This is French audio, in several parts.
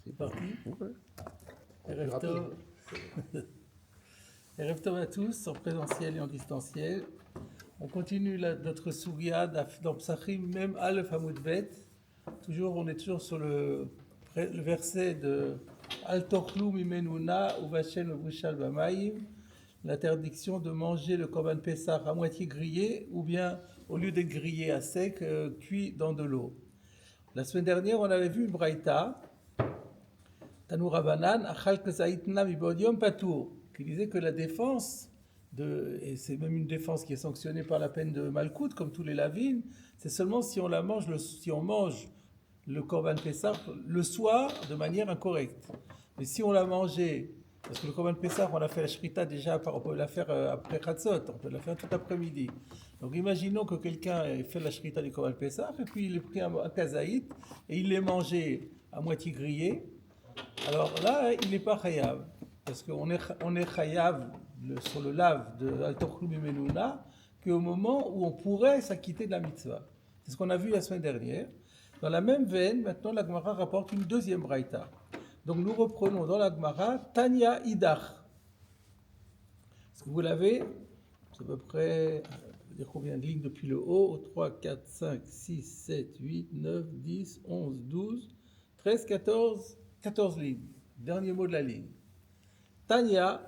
C'est parti. Ouais. Erev Tov. Erev Tov à tous, en présentiel et en distanciel. On continue notre Sougia dans Psachim, même Aleph Hamoud Bet. On est toujours sur le verset de Al Tochlu Mimenuna Uvashen Uvushal Bamayim, l'interdiction de manger le Korban Pessah à moitié grillé, ou bien au lieu d'être grillé à sec, cuit dans de l'eau. La semaine dernière, on avait vu une braïta, Tanour Rabanan, Achal Kazaitna Mibodium Patour, qui disait que la défense, et c'est même une défense qui est sanctionnée par la peine de Malkout, comme tous les lavines, c'est seulement si on mange le Korban Pessah le soir de manière incorrecte. Mais si on l'a mangé, parce que le Korban Pessah, on a fait la shrita déjà, on peut la faire après Chatzot, on peut la faire tout après-midi. Donc imaginons que quelqu'un ait fait la shrita du Korban Pessah, et puis il est pris un kazaït, et il l'est mangé à moitié grillé. Alors là, il n'est pas chayav, parce qu'on est chayav sur le lave de Al-Tochlu Mimenuna qu'au moment où on pourrait s'acquitter de la mitzvah. C'est ce qu'on a vu la semaine dernière. Dans la même veine, maintenant, la Gemara rapporte une deuxième braïta. Donc nous reprenons dans la Gemara Tanya Idach. Est-ce que vous l'avez? C'est à peu près, dire combien de lignes depuis le haut? 3, 4, 5, 6, 7, 8, 9, 10, 11, 12, 13, 14 lignes. Dernier mot de la ligne. Tanya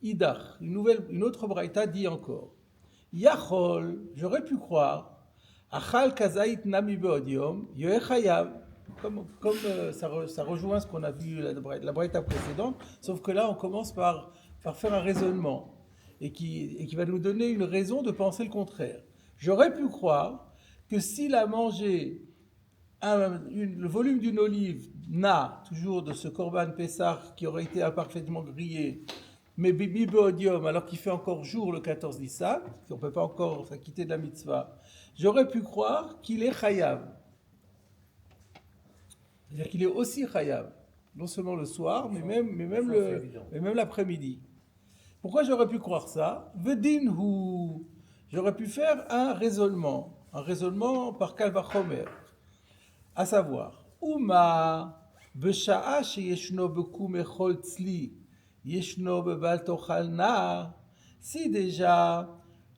Idach. Une autre braïta dit encore. Yachol, j'aurais pu croire. Achal kazait nami beodium, yoechayav. Comme ça rejoint ce qu'on a vu la braïta précédente, sauf que là on commence par faire un raisonnement et qui va nous donner une raison de penser le contraire. J'aurais pu croire que s'il a mangé le volume d'une olive toujours de ce Korban Pessah qui aurait été imparfaitement grillé, mais bibi beodium, alors qu'il fait encore jour le 14 Nissan, qu'on ne peut pas encore s'acquitter de la mitzvah, j'aurais pu croire qu'il est chayav. C'est-à-dire qu'il est aussi chayav, non seulement le soir, mais même l'après-midi. Pourquoi j'aurais pu croire ça? Vedinhu, j'aurais pu faire un raisonnement par Kal Vachomer, à savoir, Uma besha'a sheyeshno bekum echol tzli yeshno bebal tochal na, si déjà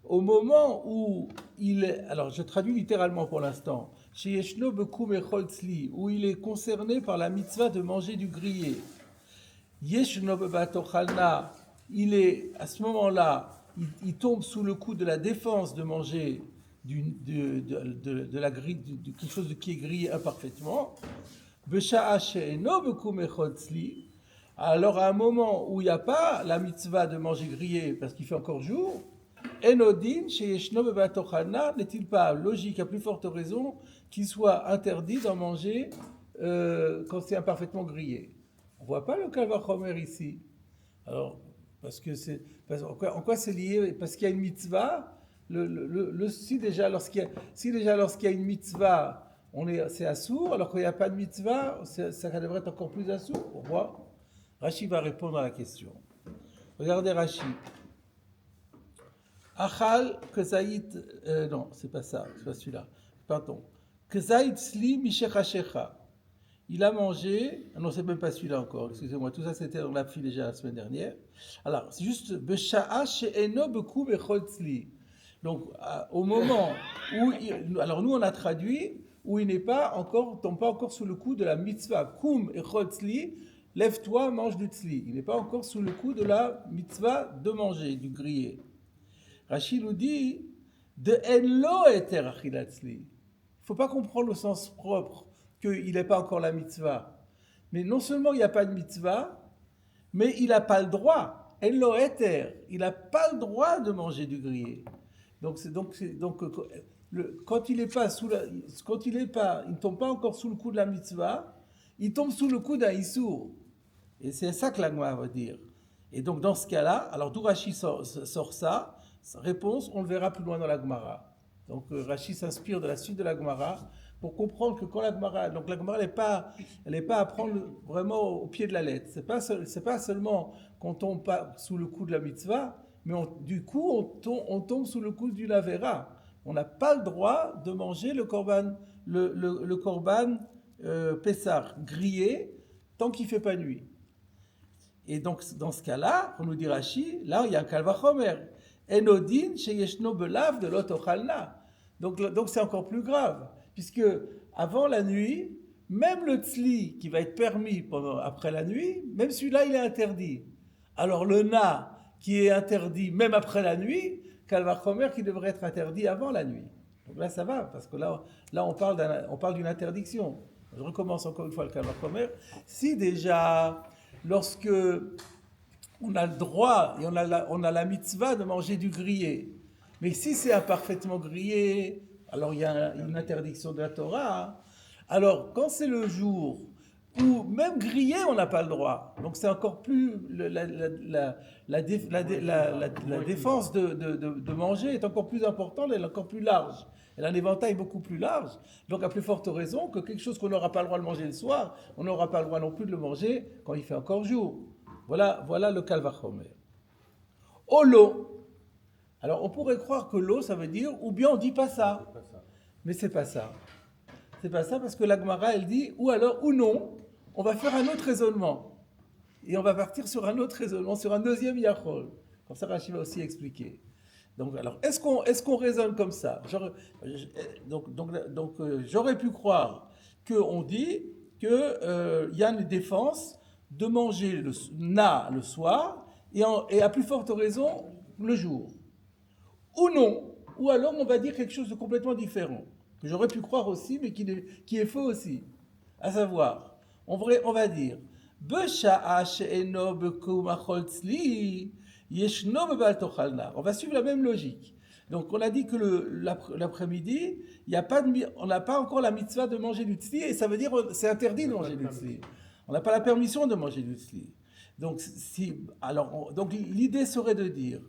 au moment où il est, alors je traduis littéralement pour l'instant, sheyeshno bekum echol tzli, où il est concerné par la mitzvah de manger du grillé, yeshno bebal tochal na, il est à ce moment-là, il tombe sous le coup de la défense de manger de la grille, de quelque chose qui est grillé imparfaitement. Alors à un moment où il n'y a pas la mitzvah de manger grillé parce qu'il fait encore jour, Enodin n'est-il pas logique à plus forte raison qu'il soit interdit d'en manger quand c'est imparfaitement grillé? On ne voit pas le Kalvachomer ici. Alors, en quoi c'est lié? Parce qu'il y a une mitzvah. Si déjà lorsqu'il y a une mitzvah, c'est assour, alors qu'il n'y a pas de mitzvah, ça devrait être encore plus assour. Pourquoi? Rashi va répondre à la question. Regardez Rashi. Achal kezaït, non, c'est pas ça, c'est pas celui-là. Pardon. Kezaït sli mishechashecha. Il a mangé, non, c'est même pas celui-là encore, excusez-moi, tout ça c'était dans la file déjà la semaine dernière. Alors, c'est juste besha'a she'eno beku bechol tzli. Donc, au moment où, alors nous on a traduit, où il tombe pas encore sous le coup de la mitzvah, kum echol tzli, lève-toi, mange du tzli. Il n'est pas encore sous le coup de la mitzvah de manger, du grillé. Rachid nous dit, de enlo eter achilat tzli. Il ne faut pas comprendre le sens propre qu'il n'est pas encore la mitzvah. Mais non seulement il n'y a pas de mitzvah, mais il n'a pas le droit. Enlo eter, il n'a pas le droit de manger du grillé. Quand il ne tombe pas encore sous le coup de la mitzvah, il tombe sous le coup d'un issour. Et c'est ça que la Gemara va dire. Et donc dans ce cas-là, alors d'où Rashi sort ça, sa réponse, on le verra plus loin dans la Gemara. Donc Rashi s'inspire de la suite de la Gemara pour comprendre que quand la Gemara elle n'est pas à prendre vraiment au pied de la lettre. C'est pas seulement qu'on tombe pas sous le coup de la mitzvah, mais du coup on tombe sous le coup d'une avera. On n'a pas le droit de manger le korban Pessah grillé tant qu'il ne fait pas nuit. Et donc, dans ce cas-là, on nous dit Rashi, là, il y a un kalvachomer. Enodin sheyeshno belav de l'otochalna. Donc, c'est encore plus grave, puisque avant la nuit, même le tzli qui va être permis après la nuit, même celui-là, il est interdit. Alors, le na qui est interdit même après la nuit, kalvachomer qui devrait être interdit avant la nuit. Donc là, ça va, parce que là on parle d'une interdiction. Je recommence encore une fois le kalvachomer. Si déjà, lorsque on a le droit et on a la mitzvah de manger du grillé, mais si c'est imparfaitement grillé, alors il y a une interdiction de la Torah. Alors, quand c'est le jour où même grillé, on n'a pas le droit, donc c'est encore plus la défense de manger est encore plus importante, elle est encore plus large. Elle a un éventail beaucoup plus large, donc à plus forte raison que quelque chose qu'on n'aura pas le droit de manger le soir, on n'aura pas le droit non plus de le manger quand il fait encore jour. Voilà le kalvachomer. Olo. Alors on pourrait croire que l'eau ça veut dire, ou bien on dit pas ça, mais c'est pas ça. C'est pas ça parce que la Gemara elle dit, ou alors ou non, on va faire un autre raisonnement. Et on va partir sur un autre raisonnement, sur un deuxième yachol. Comme ça Rashi va aussi expliquer. Donc, alors, est-ce qu'on raisonne comme ça? J'aurais pu croire qu'on dit qu'il y a une défense de manger le soir et à plus forte raison le jour. Ou non, ou alors on va dire quelque chose de complètement différent, que j'aurais pu croire aussi, mais qui est faux aussi. À savoir, on va dire, on va suivre la même logique. Donc on a dit que l'après-midi, on n'a pas encore la mitzvah de manger du tzli, et ça veut dire c'est interdit de manger du tzli. On n'a pas la permission de manger du tzli. Donc, donc l'idée serait de dire,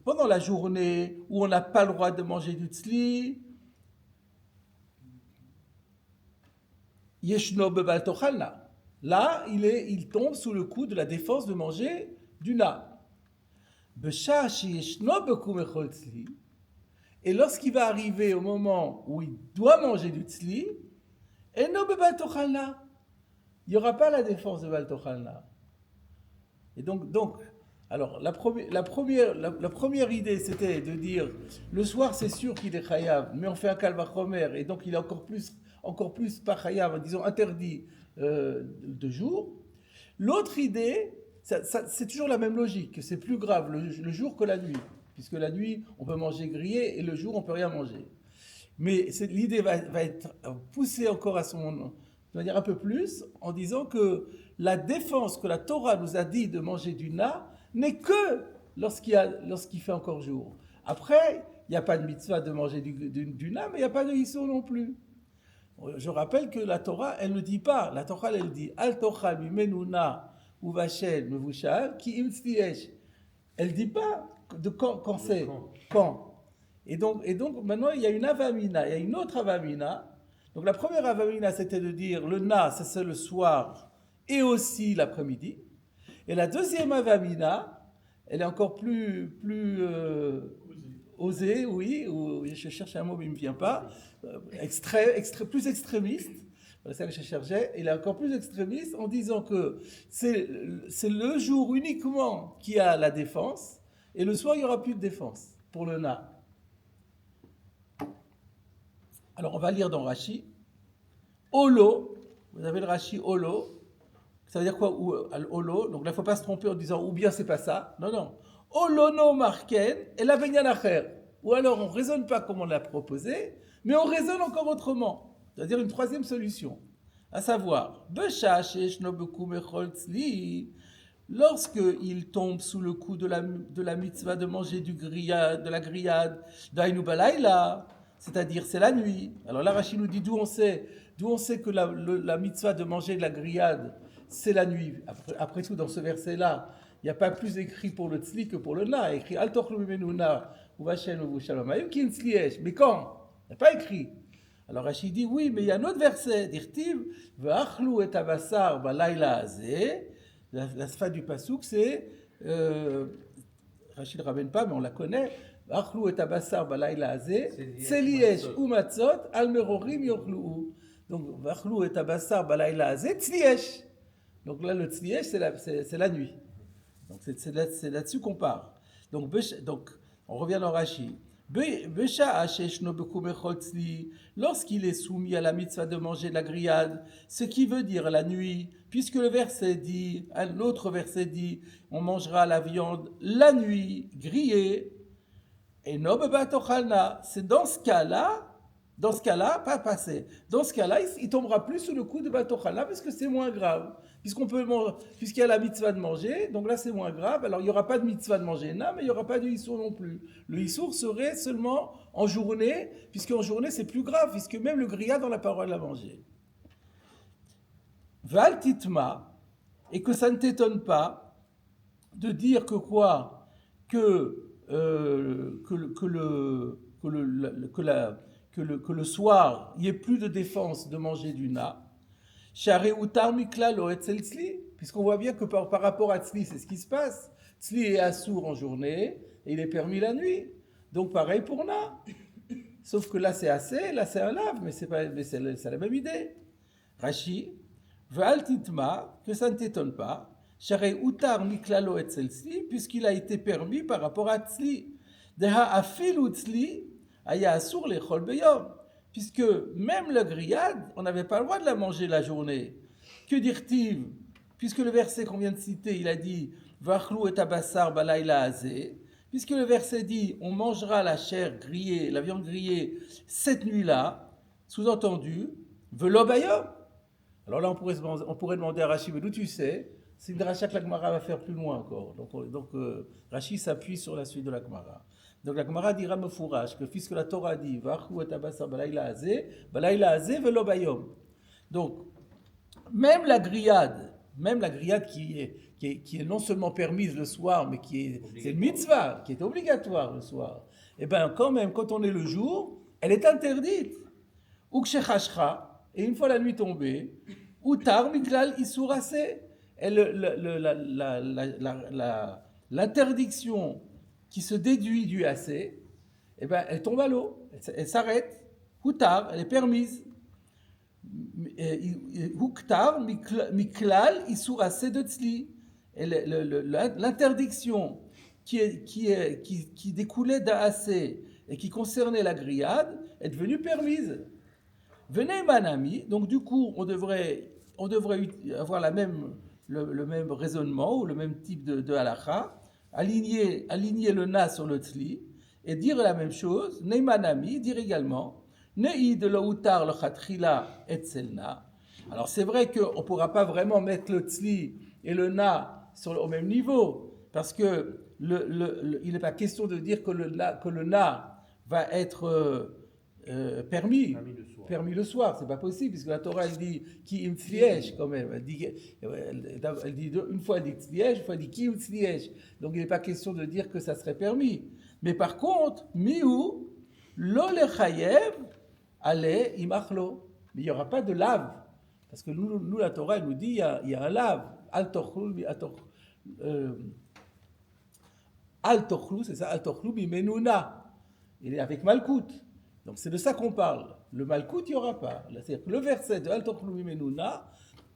pendant la journée où on n'a pas le droit de manger du tzli, Yeshno bebal tochalna. Là, il tombe sous le coup de la défense de manger du na. Et lorsqu'il va arriver au moment où il doit manger du tzli, eno bebal tochalna. Il n'y aura pas la défense de bal tochalna. Et donc, alors la première idée, c'était de dire le soir, c'est sûr qu'il est chayav, mais on fait un kalvachomer, et donc il est encore plus pas chayav, disons interdit de jour. L'autre idée, c'est toujours la même logique, c'est plus grave le jour que la nuit, puisque la nuit, on peut manger grillé, et le jour, on ne peut rien manger. Mais l'idée va être poussée encore de manière un peu plus, en disant que la défense que la Torah nous a dit de manger du na n'est que lorsqu'il fait encore jour. Après, il n'y a pas de mitzvah de manger du na, mais il n'y a pas de issur non plus. Je rappelle que la Torah, elle ne dit pas. La Torah, elle dit Al tochal mimenu na uvashel mevushal ki im tzliesh. Elle ne dit pas de quand c'est. Quand. Et donc, maintenant, il y a une avamina, il y a une autre avamina. Donc, la première avamina, c'était de dire le na, c'est le soir et aussi l'après-midi. Et la deuxième avamina, elle est encore plus osée, oui, ou je cherche un mot, mais il ne me vient pas, plus extrémiste. C'est ça que je cherchais. Elle est encore plus extrémiste en disant que c'est le jour uniquement qui a la défense, et le soir, il n'y aura plus de défense pour le na. Alors, on va lire dans Rashi. Olo, vous avez le Rashi Olo. Ça veut dire quoi, Olo? Donc là, il ne faut pas se tromper en disant ou bien c'est pas ça. Non. Olo no marken et la benyan acher. Ou alors, on ne raisonne pas comme on l'a proposé, mais on raisonne encore autrement. C'est-à-dire une troisième solution. À savoir, lorsqu'il tombe sous le coup de la mitzvah de manger de la grillade, d'Aïnou Balaïla, c'est-à-dire c'est la nuit. Alors là, Rashi nous dit d'où on sait que la mitzvah de manger de la grillade, c'est la nuit. Après tout, dans ce verset-là, il n'y a pas plus écrit pour le tzli que pour le na. Il y a écrit Al tochlu mimenu na uvashen uvushalom ki tzliesh. Mais quand? Il n'y a pas écrit. Alors Rashi dit oui, mais il y a un autre verset. Dirtiv ve'achlu et avassar balayla azeh. La fin du pasouk, c'est Rashi ne ramène pas, mais on la connaît. Achlu et abassar balayla azeh, seliesh ou matzot al merorim yochlu. Donc, Vachlou et Abassar Balayla Azé Tzliesh. Donc là, le Tzliesh, c'est la nuit. Donc c'est là-dessus qu'on part. Donc, on revient dans Rashi. Lorsqu'il est soumis à la mitzvah de manger de la grillade, ce qui veut dire la nuit, puisque le verset dit, un autre verset dit, on mangera la viande la nuit grillée, et no bebatochalna. C'est dans ce cas-là, pas passé. Dans ce cas-là, il tombera plus sous le coup de batochalna, parce que c'est moins grave. Puisqu'il y a la mitzvah de manger, donc là c'est moins grave. Alors il n'y aura pas de mitzvah de manger, non, mais il n'y aura pas de issour non plus. Le issour serait seulement en journée, puisqu'en journée c'est plus grave, puisque même le grillade on n'a pas le droit de la manger. Val titma, et que ça ne t'étonne pas de dire que quoi, que le soir il n'y ait plus de défense de manger du na. Puisqu'on voit bien que par rapport à Tzli, c'est ce qui se passe. Tzli est assour en journée et il est permis la nuit. Donc pareil pour Na. Sauf que là c'est assez, là c'est un lave, mais c'est la même idée. Rashi, Ve'al titma, que ça ne t'étonne pas. Sharei utar miklalo et Tzli, puisqu'il a été permis par rapport à Tzli. Deha afilu Tzli, aya assour lechol beyom. Puisque même la grillade, on n'avait pas le droit de la manger la journée. Que dire-t-il? Puisque le verset qu'on vient de citer, il a dit Vachlou et Abassar Balayla Azé. Puisque le verset dit on mangera la chair grillée, la viande grillée cette nuit-là, sous-entendu, Velo Bayom. Alors là, on pourrait demander à Rashi, mais d'où tu sais? C'est une dracha que la Gemara va faire plus loin encore. Donc Rashi s'appuie sur la suite de la Gemara. Donc la Gemara dira me fourrage que puisque la Torah dit Vachou et Abassar Balayla Azé velo bayom. Donc même la grillade qui est non seulement permise le soir, mais c'est une mitzvah qui est obligatoire le soir. Et bien quand même quand on est le jour, elle est interdite. Ukshechashcha, et une fois la nuit tombée, utar miklal isurase. Et l'interdiction qui se déduit du assez, eh ben, elle tombe à l'eau, elle s'arrête. Hutar, elle est permise. Huktar, miklal, isur assez de tzli. L'interdiction qui découlait d'un assez et qui concernait la grillade est devenue permise. Venez manami, donc du coup on devrait avoir le même raisonnement ou le même type de halakha, aligner le na sur le tzli et dire la même chose. Neymanami, dire également Nei de l'outar le chatrila et tselna. Alors c'est vrai qu'on ne pourra pas vraiment mettre le tzli et le na au même niveau parce que il n'est pas question de dire que le na va être permis le soir, c'est pas possible puisque la Torah elle dit ki im tzliyesh quand même, elle dit une fois elle dit tzliyesh, une fois elle dit ki im tzliyesh, donc il n'est pas question de dire que ça serait permis, mais par contre miou lo lechayev ale imachlo, mais il n'y aura pas de lave parce que nous la Torah elle nous dit il y a un lave al tochlu c'est ça al tochlu bimenuna, il est avec malkout. Donc c'est de ça qu'on parle. Le malkout, il n'y aura pas. C'est-à-dire que le verset de Al Tochlu Menuna,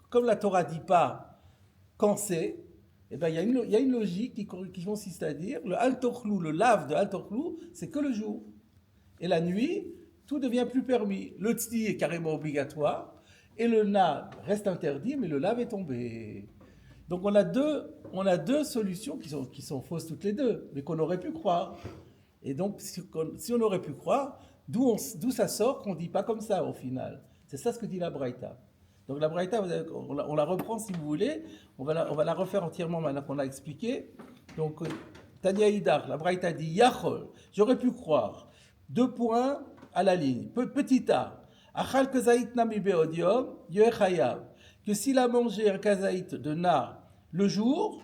comme la Torah ne dit pas quand c'est, eh ben, il y a une logique qui consiste à dire le Al Tochlu, le lave de Al Tochlu, c'est que le jour. Et la nuit, tout devient plus permis. Le tzli est carrément obligatoire et le na reste interdit, mais le lave est tombé. Donc on a deux solutions qui sont fausses toutes les deux, mais qu'on aurait pu croire. Et donc si on aurait pu croire, d'où ça sort qu'on ne dit pas comme ça au final. C'est ça ce que dit la Braïta. Donc la Braïta, on la reprend si vous voulez, on va la refaire entièrement maintenant qu'on l'a expliqué. Donc Tania Hidar, la Braïta dit Yachol, j'aurais pu croire, 2 points à la ligne, petit a, Achal kazaït nami beodiom, yoechayav, que s'il a mangé un kazaït de na le jour,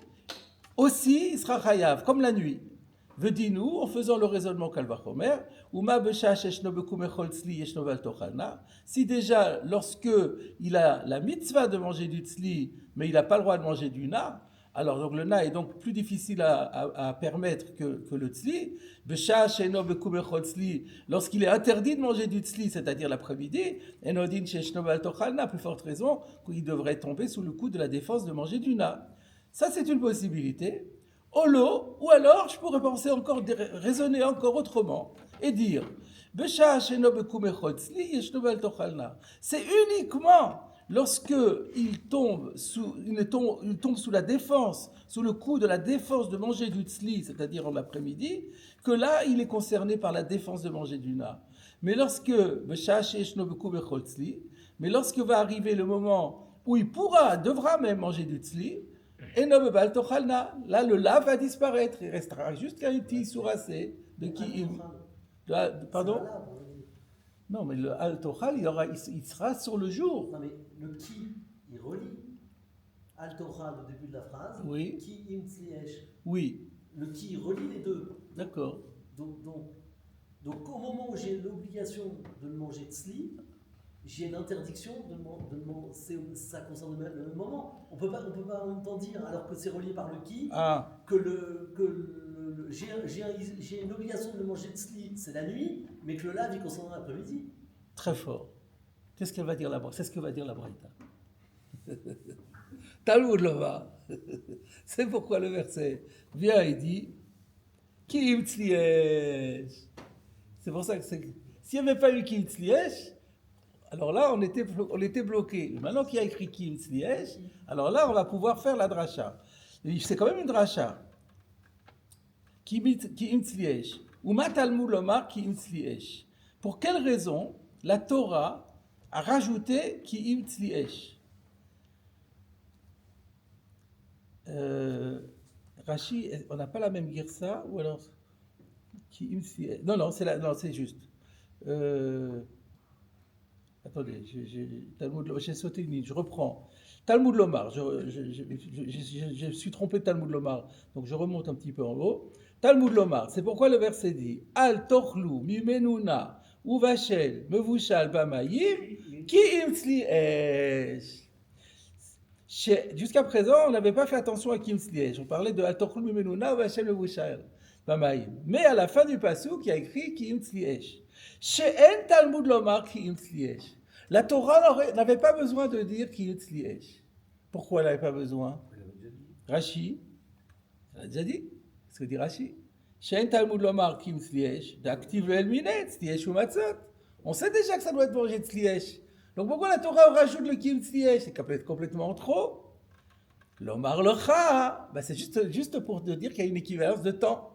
aussi il sera chayav, comme la nuit. Vedis-nous, en faisant le raisonnement Kalvachomer, si déjà, lorsque il a la mitzvah de manger du tzli, mais il n'a pas le droit de manger du na, Alors, donc, le na est donc plus difficile à permettre que le tzli. Besha she'eno bekum echol tzli, lorsqu'il est interdit de manger du tzli, c'est-à-dire l'après-midi, enodin she'shno bal tochal na, plus forte raison qu'il devrait tomber sous le coup de la défense de manger du na. Ça, c'est une possibilité. Olo, ou alors, je pourrais penser encore, raisonner encore autrement et dire Besha she'eno bekum echol tzli, yeshno bal tochal na. C'est uniquement lorsque il tombe sous la défense, sous le coup de la défense de manger du tzli, c'est-à-dire en après-midi, que là, il est concerné par la défense de manger du na. Mais lorsque va arriver le moment où il devra même manger du tzli, là, le la va disparaître. Il restera juste qu'un petit souracé de qui pardon? Non, mais le al-tochal, il sera sur le jour. Non, mais le qui, il relie al-tochal au début de la phrase. Oui. Qui im tzliesh. Oui. Le qui relie les deux. D'accord. Donc au moment où j'ai l'obligation de le manger tzli, j'ai l'interdiction de le manger. Ça concerne le même moment. On peut pas en même temps dire, alors que c'est relié par le qui, j'ai une obligation de le manger tzli, c'est la nuit, mais que le lav, il concerne l'après-midi. Très fort. Qu'est-ce qu'elle va dire là-bas? C'est ce que va dire la Braïta. Talmud Lomar. C'est pourquoi le verset vient et dit Ki im tzliesh. C'est pour ça que s'il n'y avait pas eu Ki im tzliesh, alors là on était bloqué. Maintenant qu'il y a écrit Ki im tzliesh, alors là on va pouvoir faire la dracha. C'est quand même une dracha. Ki im tzliesh. Uma Talmud Lomar Ki im tzliesh. Pour quelle raison la Torah a rajouté Ki im tzliesh? Rashi, on n'a pas la même girsa, ou alors Ki im tzliesh. Non, c'est juste. Attendez, j'ai sauté une ligne, je reprends. Talmud Lomar, je suis trompé de Talmud Lomar, donc je remonte un petit peu en haut. Talmud Lomar, c'est pourquoi le verset dit Al tochlu mimenuna uvashel mevushal bamayim ki im tzliesh. Jusqu'à présent, on n'avait pas fait attention à ki im tzliesh. On parlait de Al tochlu mimenuna uvashel mevushal bamayim. Mais à la fin du pasuk, il y a écrit ki im tzliesh. She'en Talmud Lomar ki im tzliesh. La Torah n'avait pas besoin de dire ki im tzliesh. Pourquoi elle n'avait pas besoin? Rashi, elle a déjà dit. Ce que dit Rashi. She'en Talmud Lomar ki im tzliesh, d'active le elminet, tzliesh ou matzot. On sait déjà que ça doit être mangé de tzliesh. Donc pourquoi la Torah rajoute le ki im tzliesh? C'est complètement trop. Lomar lecha, c'est juste pour te dire qu'il y a une équivalence de temps.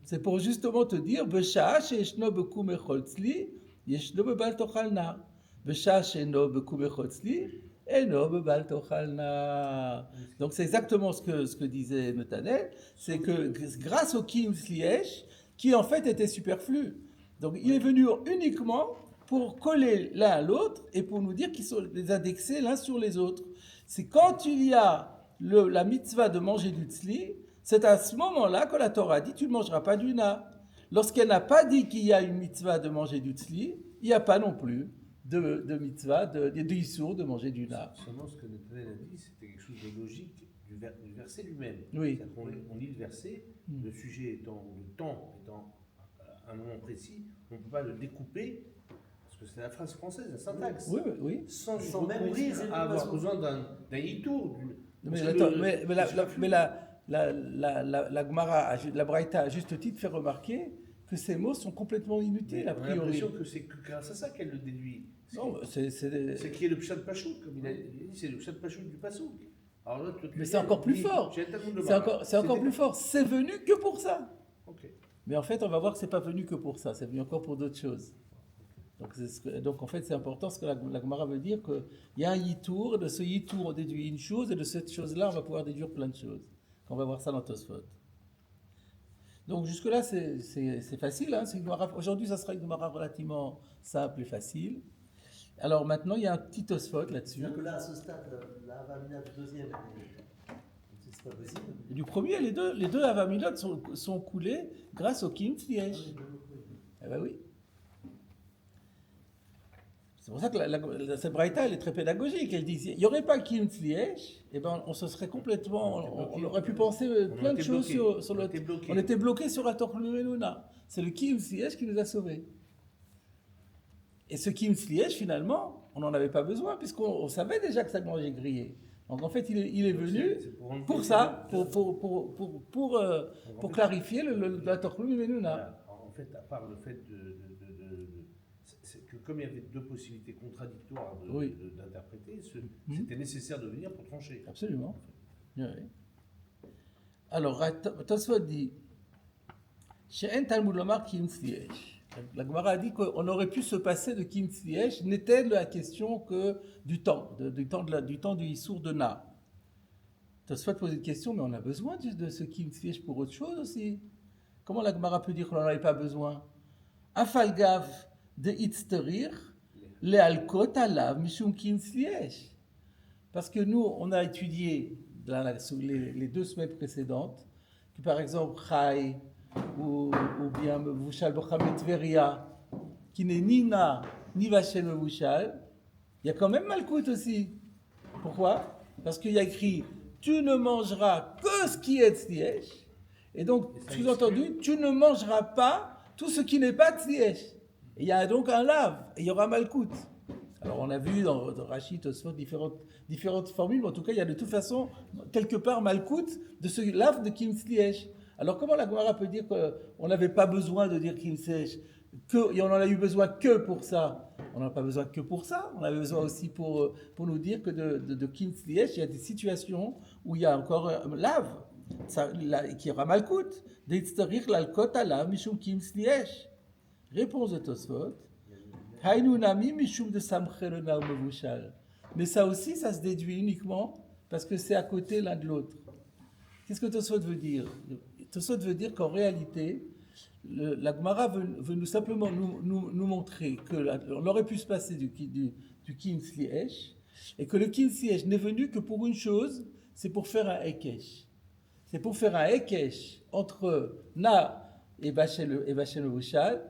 C'est pour justement te dire Besha she'eshno bekum echol tzli, yeshno bebal tochal na. Besha she'eno bekum echol tzli, eno bebal tochal na. Donc c'est exactement ce que disait Netanel, c'est que grâce au ki im tzliesh, qui en fait était superflu. Donc il est venu uniquement pour coller l'un à l'autre et pour nous dire qu'ils sont les indexés l'un sur les autres. C'est quand il y a la mitzvah de manger du tzli, c'est à ce moment-là que la Torah dit tu ne mangeras pas du na. Lorsqu'elle n'a pas dit qu'il y a une mitzvah de manger du tzli, il n'y a pas non plus de mitzvah, de issour de manger du na. Seulement ce que Netanel a dit, c'était quelque chose de logique du verset lui-même. Oui. On lit le verset, le sujet étant, le temps étant à un moment précis, on ne peut pas le découper, parce que c'est la phrase française, la syntaxe. Oui. Sans même recourir à avoir besoin d'un yitour. Mais la Gemara, la Braïta, à juste titre, fait remarquer que ces mots sont complètement inutiles, a priori. On a l'impression que c'est grâce à ça qu'elle le déduit. Non, c'est qui est le pshat pachout, comme il a dit, c'est le pshat pachout du pasouk. Alors là, mais c'est encore plus fort. C'est encore plus fort. C'est venu que pour ça. Okay. Mais en fait, on va voir que c'est pas venu que pour ça. C'est venu encore pour d'autres choses. Donc en fait, c'est important ce que la Gemara veut dire, qu'il y a un yitour, et de ce yitour, on déduit une chose, et de cette chose-là, on va pouvoir déduire plein de choses. On va voir ça dans Tosfot. Donc jusque-là, c'est facile. Hein, aujourd'hui, ça sera une Gemara relativement simple et facile. Alors maintenant, il y a un petit Tosfot là-dessus. C'est-à-dire que là, à ce stade, la Havamina du deuxième, c'est pas possible. Et du premier, les deux Havaminot sont coulés grâce au Ki im tzliesh. Eh ben oui. C'est pour ça que cette braïta, elle est très pédagogique. Elle dit, il n'y aurait pas Kim Tzliech, et ben on se serait complètement, on aurait pu penser plein de choses sur le. On était bloqué sur la Torah Menuna. C'est le Kim Tzliech qui nous a sauvés. Et ce Kim Tzliech, finalement, on n'en avait pas besoin, puisqu'on savait déjà que ça mangeait grillé. Donc en fait, il est venu pour ça, pour clarifier la Torah Menuna. En fait, à part le fait c'est que comme il y avait deux possibilités contradictoires d'interpréter, c'était nécessaire de venir pour trancher. Absolument. Oui. Alors, Tosfot dit, She'en Talmud Lomar Kim Tzliech. La Gemara a dit qu'on aurait pu se passer de Kim Tzliech, n'était la question que du temps, du temps du Issour de Na. Tosfot pose une question, mais on a besoin de ce Kim Tzliech pour autre chose aussi. Comment la Gemara peut dire qu'on n'en avait pas besoin? Afalgav de Itzterir, le Alkot alav Mishum Kim Tzliech. Parce que nous, on a étudié les 2 semaines précédentes, que par exemple, Chai, ou bien Mevushal Bochamet Tveria, qui n'est ni Na, ni Vachel Mevushal, il y a quand même Malkout aussi. Pourquoi? Parce qu'il y a écrit tu ne mangeras que ce qui est Tzliech, et donc, sous-entendu, tu ne mangeras pas tout ce qui n'est pas Tzliech. Et il y a donc un lave, et il y aura Malkout. Alors on a vu dans Rashi, Tosfot, différentes formules, mais en tout cas, il y a de toute façon, quelque part, Malkout de ce lave de Kim Tzliech. Alors comment la Gemara peut dire qu'on n'avait pas besoin de dire Kim Tzliech, et on en a eu besoin que pour ça? On n'en a pas besoin que pour ça, on avait besoin aussi pour nous dire que de Kim Tzliech, il y a des situations où il y a encore lave, qui aura Malkout. D'Itztarich l'alkot alav mishum Kim Tzliech. Réponse de Tosfot. Hainu nami mishum de samcherena ou mevushal. Mais ça aussi, ça se déduit uniquement parce que c'est à côté l'un de l'autre. Qu'est-ce que Tosfot veut dire? Tosfot veut dire qu'en réalité, la Gemara veut nous simplement nous montrer qu'on aurait pu se passer du Kim Tzliech, et que le Kim Tzliech n'est venu que pour une chose, c'est pour faire un Hekesh. C'est pour faire un Hekesh entre Na et Vachel Mevushal,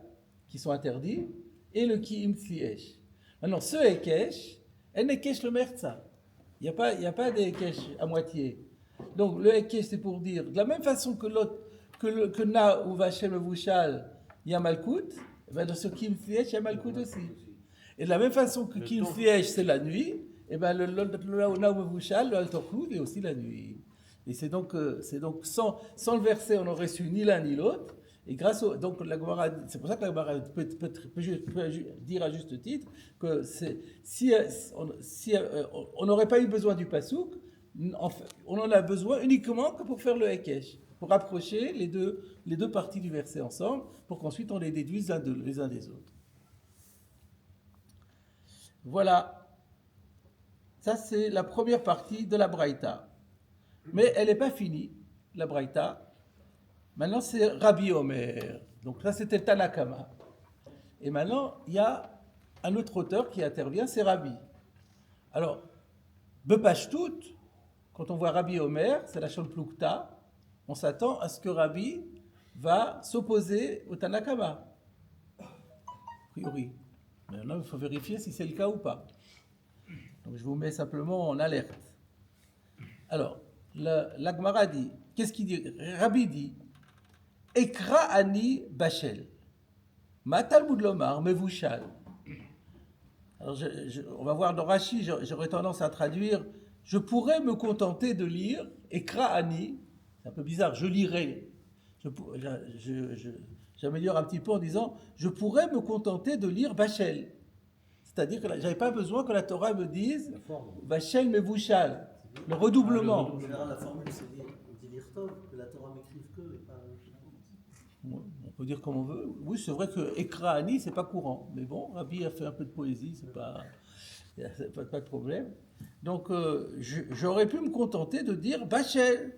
qui sont interdits, et le Kim Tzliech. Maintenant, ce Hekesh, un Hekesh le Merza. Il n'y a pas de Hekesh à moitié. Donc, le Hekesh, c'est pour dire, de la même façon que l'autre, que Na ou Vachel Mevushal, il y a Malkout, ben dans ce Kim Tzliech, il y a Malkout aussi. Et de la même façon que Kim Tzliech, c'est la nuit, et ben le Na ou Mevushal, le Altorchloud, est aussi la nuit. Et c'est donc sans le verset, on n'aurait su ni l'un ni l'autre. Et grâce au, donc la Gemara, c'est pour ça que la Gemara peut dire à juste titre que si on n'aurait pas eu besoin du pasouk, on en a besoin uniquement que pour faire le Hekesh, pour rapprocher les deux parties du verset ensemble, pour qu'ensuite on les déduise les uns des autres. Voilà, ça c'est la première partie de la Braïta. Mais elle n'est pas finie, la Braïta. Maintenant, c'est Rabbi Omer. Donc là, c'était Tanakama. Et maintenant, il y a un autre auteur qui intervient, c'est Rabbi. Alors, Bepashtout, quand on voit Rabbi Omer, c'est la Shon Plukta, on s'attend à ce que Rabbi va s'opposer au Tanakama. A priori. Maintenant, il faut vérifier si c'est le cas ou pas. Donc, je vous mets simplement en alerte. Alors, la Gemara dit, qu'est-ce qu'il dit? Rabbi dit, Ekra ani bachel. Matal boudlomar mevushal. Alors, on va voir dans Rashi, j'aurais tendance à traduire, je pourrais me contenter de lire Ekra ani, c'est un peu bizarre, je lirai. J'améliore un petit peu en disant, je pourrais me contenter de lire bachel. C'est-à-dire que je n'avais pas besoin que la Torah me dise bachel mevushal, le redoublement. En général, la formule, c'est dire tov, que la Torah m'écrive que, et pas. On peut dire comme on veut. Oui, c'est vrai que Ekra Ani, c'est pas courant. Mais bon, Rabbi a fait un peu de poésie, c'est pas de problème. Donc, j'aurais pu me contenter de dire Bachel,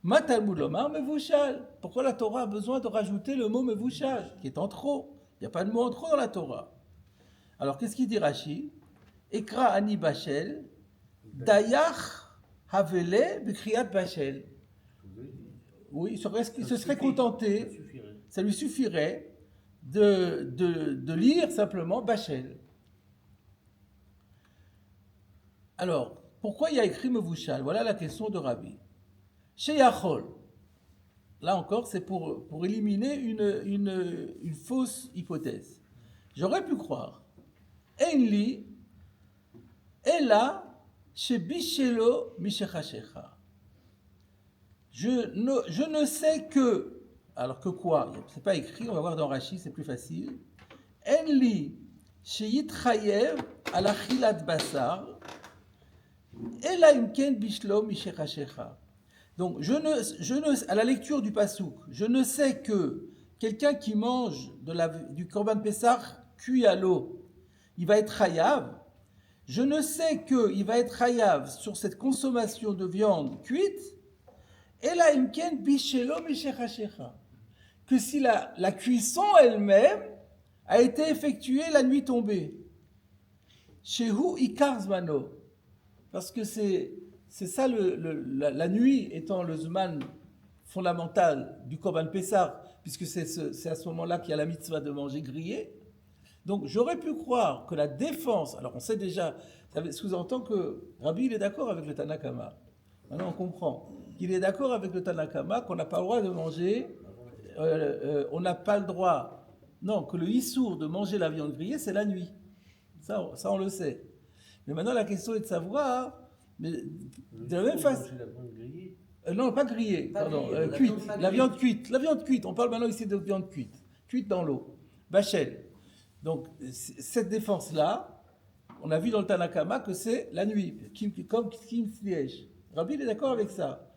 Matalmud Lomar, Mevushal. Pourquoi la Torah a besoin de rajouter le mot Mevushal, qui est en trop? Il n'y a pas de mot en trop dans la Torah. Alors, qu'est-ce qu'il dit Rashi? Ekra Ani Bachel, Dayach Havele Bekriat Bachel. Oui, il se serait contenté, ça lui suffirait de lire simplement Bachel. Alors, pourquoi il y a écrit Mevouchal? Voilà la question de Rabbi. Chez Yachol, là encore, c'est pour éliminer une fausse hypothèse. J'aurais pu croire. Enli, Ella, chez Bichelo, Mishechashecha. Je ne sais que, alors que quoi? C'est pas écrit, on va voir dans Rashi, c'est plus facile. Enli, chez Yitchayev, à la Chilat Basar, Ella imken Bishlo, Mishechashecha. Donc, à la lecture du Passouk, je ne sais que quelqu'un qui mange du Korban Pessah cuit à l'eau, il va être chayav. Je ne sais qu'il va être chayav sur cette consommation de viande cuite, et la imken bishelo mishechashecha. Que si la cuisson elle-même a été effectuée la nuit tombée. Shehu ikar zmano. Parce que c'est ça, la nuit étant le zman fondamental du Korban Pessah, puisque c'est à ce moment-là qu'il y a la mitzvah de manger grillé. Donc j'aurais pu croire que la défense, alors on sait déjà, ça sous-entend que Rabbi il est d'accord avec le Tanakama. Maintenant on comprend qu'il est d'accord avec le Tanakama qu'on n'a pas le droit de manger, on n'a pas le droit, non, que le issour de manger la viande grillée c'est la nuit. Ça on le sait. Mais maintenant la question est de savoir, mais de la même façon. Non, pas grillée, pardon, cuite. La viande cuite. La viande cuite. On parle maintenant ici de viande cuite. Cuite dans l'eau. Bachel. Donc, cette défense-là, on a vu dans le Tanakama que c'est la nuit, comme Kim Sliège. Rabbi est d'accord avec ça.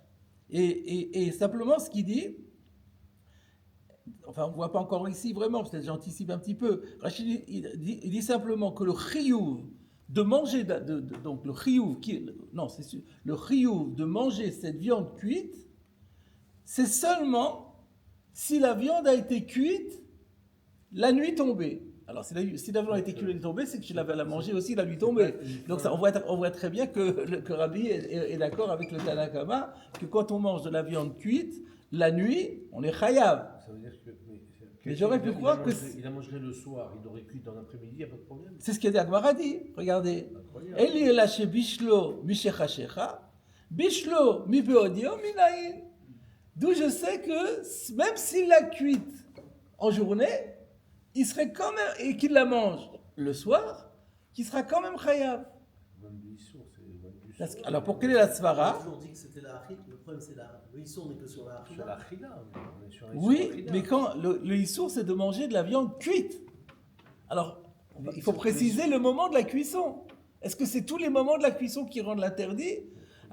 Et simplement, ce qu'il dit, enfin, on ne voit pas encore ici vraiment, peut-être j'anticipe un petit peu. Rachid, il dit simplement que le chiyuv de manger, donc le chiyuv, le chiyuv de manger cette viande cuite, c'est seulement si la viande a été cuite la nuit tombée. Alors, si la viande a été cuite la nuit tombée, c'est que tu l'avais la manger aussi la nuit tombée. Donc, ça, on voit très bien que Rabbi est d'accord avec le Tanakama, que quand on mange de la viande cuite, la nuit, on est chayav. Ça veut dire que. Mais j'aurais pu croire que. Il a mangé le soir, il aurait cuit dans l'après-midi, il n'y a pas de problème. C'est ce qu'il Agmara dit. Regardez. Eli est lâché bishlo mishechashecha, bishlo mi beodio minaïn. D'où je sais que même s'il l'a cuite en journée, il serait quand même, et qu'il la mange le soir, qu'il sera quand même chayav. Alors pour quelle est la svara? On a toujours dit que c'était la achila. Le problème c'est le issour n'est que sur la achila. Sur la achila, on est sur un Oui, achila. mais quand le issour c'est de manger de la viande cuite. Alors il faut préciser le moment de la cuisson. Est-ce que c'est tous les moments de la cuisson qui rendent l'interdit?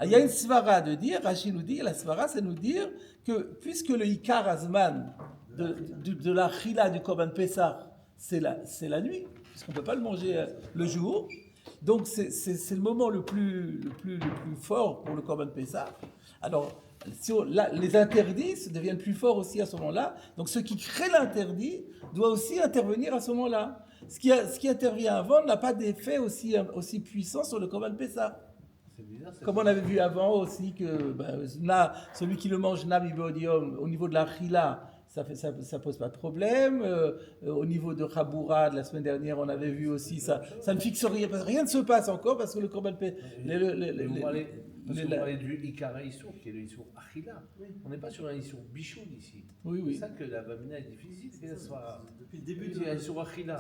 Il y a une svara de dire, Rachid nous dit, la svara c'est nous dire que puisque le ikar azman de la chila du Korban Pessah c'est la nuit, puisqu'on ne peut pas le manger le jour, donc c'est le moment le plus fort pour le Korban Pessah. Alors les interdits deviennent plus forts aussi à ce moment-là, donc ce qui crée l'interdit doit aussi intervenir à ce moment-là. Ce qui intervient avant n'a pas d'effet aussi puissant sur le Korban Pessah. Comme on avait vu avant aussi que celui qui le mange nabibodium au niveau de la chila, ça pose pas de problème. Au niveau de Chaboura, de la semaine dernière, on avait vu aussi ça ne fixe rien, rien ne se passe encore parce que le Korban Pessah. Parce qu'on parlait du Ikara Issour, qui est le Issour Achila. On n'est pas sur un Issour Bichoud ici. Oui. C'est ça que la Bamina est difficile. Depuis le début de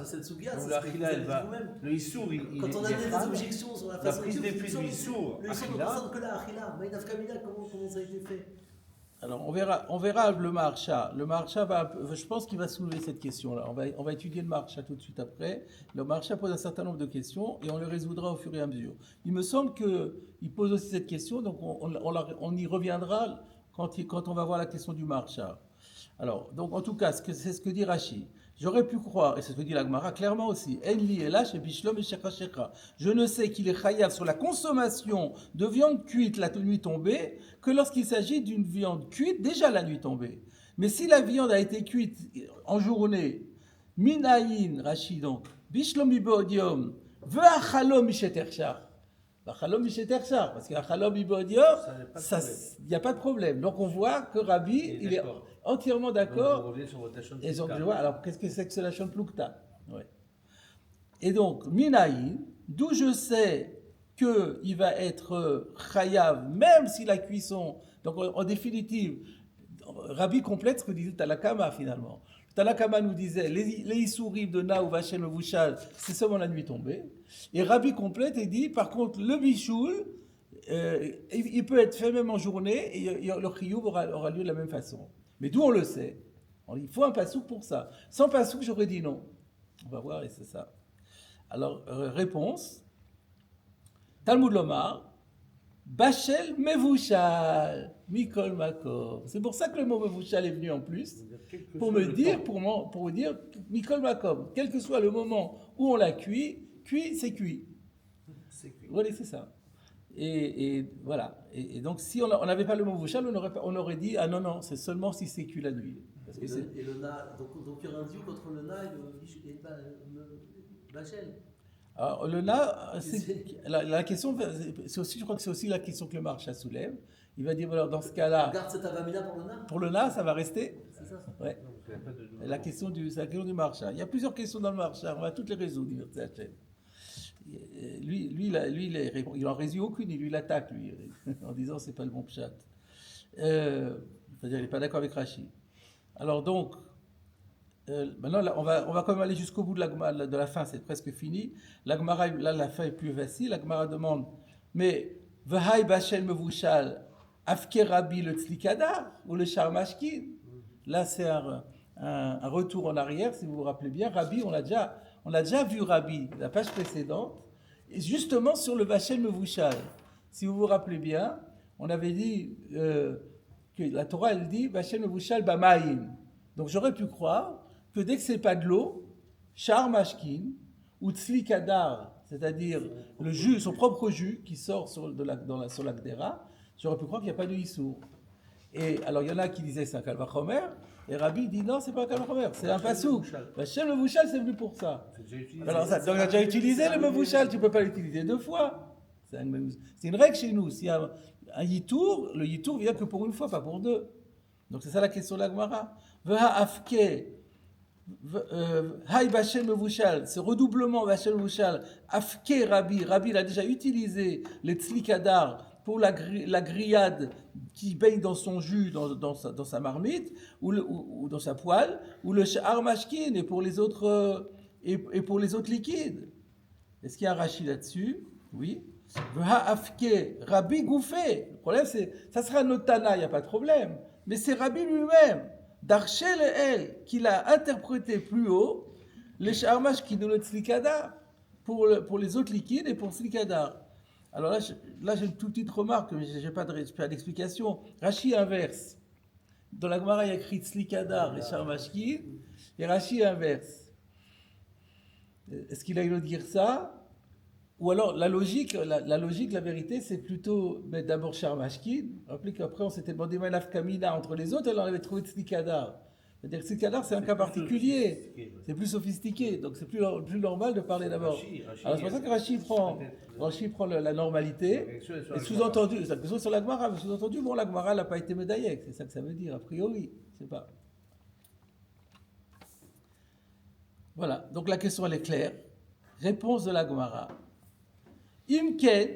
cette sougia, c'est ce que vous avez dit vous-même. Le Issour, quand on a des objections sur la façon de prise d'effet du Issour, le Issour ne concerne que la Achila. Maïdaf Kamila, comment ça a été fait? Alors on verra le Maharsha. Le Maharsha je pense qu'il va soulever cette question-là. On va étudier le Maharsha tout de suite après. Le Maharsha pose un certain nombre de questions et on les résoudra au fur et à mesure. Il me semble qu'il pose aussi cette question, donc on y reviendra quand on va voir la question du Maharsha. Alors, donc en tout cas, c'est ce que dit Rashi. J'aurais pu croire, et c'est ce que dit la Gemara clairement aussi, Enli elash et bishlom et shekha. Je ne sais qu'il est chayav sur la consommation de viande cuite la nuit tombée que lorsqu'il s'agit d'une viande cuite déjà la nuit tombée. Mais si la viande a été cuite en journée, minayin, Rashi donc, bishlom ibodium, ve'achalom misheterchar. L'achalom misheterchar, parce que l'achalom ibodium, il n'y a pas de problème. Donc on voit que Rabbi, il est entièrement d'accord. Et donc je vois, alors qu'est-ce que c'est que ce Lachon Plukta? Ouais. Et donc, Minaïn, d'où je sais qu'il va être chayav, même si la cuisson. Donc en définitive, Rabbi complète ce que disait Talakama finalement. Talakama nous disait les Issourim de Na ou Vachem Vushal, c'est seulement la nuit tombée. Et Rabbi complète et dit par contre le Bichoul, il peut être fait même en journée et le Chiyuv aura lieu de la même façon. Mais d'où on le sait? Il faut un pasouk pour ça. Sans pasouk, j'aurais dit non. On va voir et c'est ça. Alors, réponse. Talmud Lomar, Bachel Mevushal, Mikol Makom. C'est pour ça que le mot Mevushal est venu en plus, pour me dire Mikol Makom. Quel que soit le moment où on l'a cuit, c'est cuit. Voilà, c'est ça. Et voilà. Et donc, si on n'avait pas le mot Mevushal, on aurait dit ah non, c'est seulement si c'est cuit la nuit. Et le na, donc il y aura un diou contre le na et le Bachel. Alors, le na, la question, c'est aussi, je crois que c'est aussi la question que le Maharsha soulève. Il va dire, alors dans ce cas-là. On garde cette avamina pour le na. Pour le na, ça va rester. C'est ça. Ouais. C'est la question du Maharsha. Il y a plusieurs questions dans le Maharsha. On va toutes les résoudre. Il en résout aucune. Il l'attaque, lui, en disant c'est pas le bon pshat. C'est-à-dire, il n'est pas d'accord avec Rashi. Alors donc. Maintenant, là, on va quand même aller jusqu'au bout de la fin, c'est presque fini. La Gemara, là, la fin est plus facile. La Gemara demande, mais Vahai Bachel Mevushal, Afke Rabbi le Tzlikadar ou le Sharmashkin? Là, c'est un retour en arrière, si vous vous rappelez bien. Rabbi, on a déjà vu Rabbi, la page précédente, et justement sur le Bachel Mevushal. Si vous vous rappelez bien, on avait dit que la Torah, elle dit Bachel Mevushal Bamaïm. Donc j'aurais pu croire que dès que c'est pas de l'eau, Shar Mashkin ou Tzli Kadar, c'est-à-dire le jus, son propre jus qui sort sur la Gdera, j'aurais pu croire qu'il n'y a pas de Issour. Et alors il y en a qui disaient c'est un Kalvachomer, et Rabbi dit non, c'est pas un Kalvachomer, c'est un Passouk. Hachem le Mevouchal, c'est venu pour ça. Alors ça, donc on a déjà utilisé le Mevouchal, tu ne peux pas l'utiliser deux fois. C'est une règle chez nous. S'il y a un Yitour, le Yitour vient que pour une fois, pas pour deux. Donc c'est ça la question de la Gemara. Veha afke, hay bachel mevushal, ce redoublement bachel mevushal, afke Rabbi il a déjà utilisé les tzlikadar pour la grillade qui baigne dans son jus, dans sa marmite, ou dans sa poêle, ou le sha'ar mashkin, et pour les autres liquides. Est-ce qu'il y a un Rashi là-dessus? Oui. Veha afke, Rabbi Gouffé. Le problème, c'est, ça sera notre Tana, il n'y a pas de problème. Mais c'est Rabbi lui-même, d'Archel et El, qui l'a interprété plus haut, les Sharmash qui nous le Tzlikadar, pour les autres liquides et pour Tzlikadar. Alors là, j'ai une toute petite remarque, mais je n'ai pas d'explication. Rashi inverse. Dans la Gemara, il y a écrit Tzlikadar et Sharmashkin, et Rashi inverse. Est-ce qu'il a eu dire ça? Ou alors, la logique, la vérité, c'est plutôt mettre d'abord Sharmashkin. Rappelez qu'après, on s'était demandé Manafkamina entre les autres, et on avait trouvé Tzlikadar. C'est-à-dire que Tzlikadar, c'est un cas particulier. C'est plus sophistiqué. Donc, c'est plus normal de parler d'abord. Alors, c'est pour ça que Rashi prend la normalité. Et sous-entendu, c'est la question sur la Gemara, mais sous-entendu, bon, la Gemara n'a pas été médaillée. C'est ça que ça veut dire, a priori. Je sais pas. Voilà. Donc, la question, elle est claire. Réponse de la Gemara. Imken,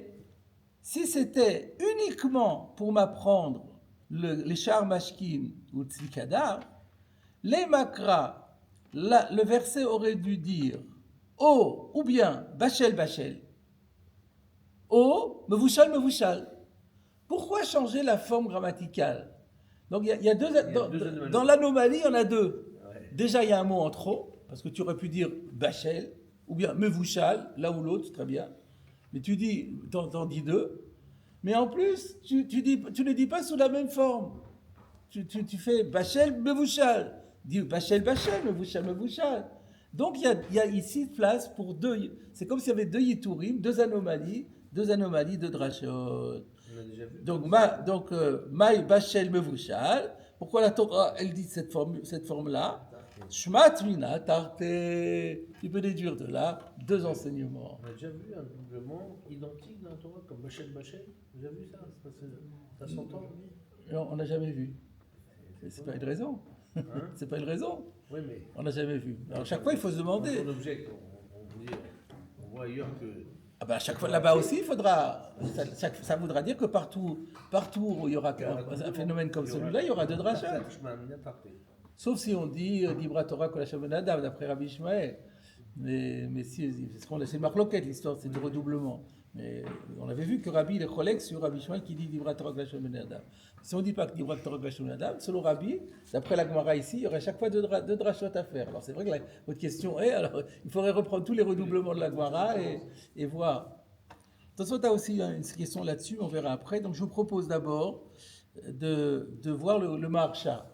si c'était uniquement pour m'apprendre les Sharmashkin ou Tzlikadar, les Makra, le verset aurait dû dire O ou bien Bachel, O, Mevushal. Pourquoi changer la forme grammaticale? Donc il y a deux dans l'anomalie, il y en a deux. Ouais. Déjà, il y a un mot en trop, parce que tu aurais pu dire Bachel ou bien Mevushal, l'un ou l'autre, très bien. Mais tu dis, t'en dis deux. Mais en plus, tu ne dis pas sous la même forme. Tu fais Bachel, Mevushal. Dis Bachel, Mevushal. Donc il y a ici place pour deux. C'est comme s'il y avait deux Yiturim, deux anomalies, deux drachot. Donc, Maï, Bachel, Mevushal. Pourquoi la Torah, elle dit cette forme-là? Shmat mina tarte. Tu peux déduire de là deux enseignements. On a déjà vu un doublement identique dans la Torah comme Bachel. Vous avez vu ça? Ça s'entend? Non, on n'a jamais vu. C'est pas une raison. Hein? C'est pas une raison. Oui, mais. On n'a jamais vu. Alors chaque fois, il faut se demander. On objecte, on voit ailleurs que Ah ben à chaque fois là-bas aussi, il faudra. Ça voudra dire que partout où il y aura un phénomène comme celui-là, il y aura deux drachas. Sauf si on dit Dibra Torah Kol Hashem Ben Adam d'après Rabbi Ishmael. Mais si, c'est le marloquet, l'histoire, c'est du redoublement. Mais on avait vu que Rabbi il est collègue sur Rabbi Ishmael qui dit Dibra Torah Kol Hashem Ben Adam. Si on ne dit pas que Dibra Torah Kol Hashem Ben Adam, selon Rabbi, d'après la Gemara ici, il y aurait chaque fois deux drachot à faire. Alors c'est vrai que votre question est, alors il faudrait reprendre tous les redoublements de la Gemara et voir. De toute façon, tu as aussi une question là-dessus, on verra après. Donc je vous propose d'abord de voir le Maharsha.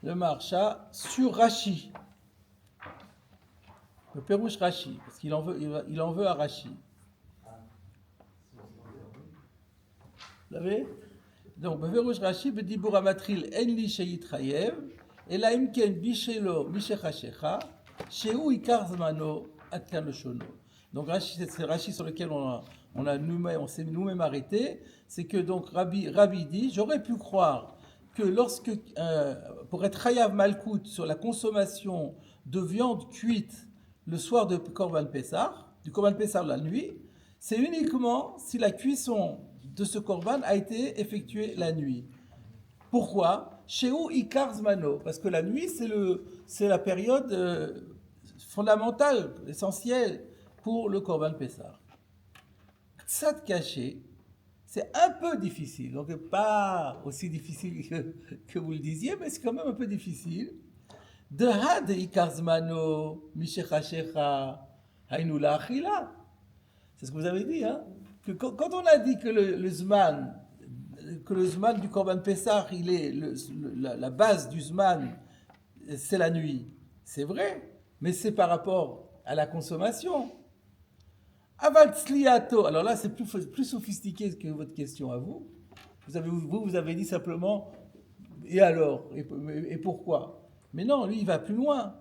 Le Maharsha sur Rashi. Le Pérouche Rashi, parce qu'il en veut à Rashi. Vous l'avez? Donc, le Pérouche Rashi, Bedibur Amatril, Enli Sheyit Chayev, Ela Imken Bishelo Mishechashecha, Sheu Ikar Zmano Atkan Leshono. Donc, Rashi, c'est le Rashi sur lequel on s'est nous-mêmes arrêté. C'est que donc Rabbi dit, j'aurais pu croire que lorsque, pour être Chayav Malkout sur la consommation de viande cuite le soir de Korban Pessah, du Korban Pessah la nuit, c'est uniquement si la cuisson de ce Korban a été effectuée la nuit. Pourquoi? Sheu Ikar Zmano, parce que la nuit c'est la période fondamentale, essentielle pour le Korban Pessah. Ksat caché, c'est un peu difficile, donc pas aussi difficile que vous le disiez, mais c'est quand même un peu difficile. De had ikar zmano mishechashecha hainu la'achila. C'est ce que vous avez dit, hein? Que quand on a dit que le zman du Korban Pessah, il est la base du zman, c'est la nuit. C'est vrai, mais c'est par rapport à la consommation. Aval tzliato, alors là c'est plus sophistiqué que votre question à vous. Vous avez dit simplement et alors et pourquoi. Mais non, lui il va plus loin.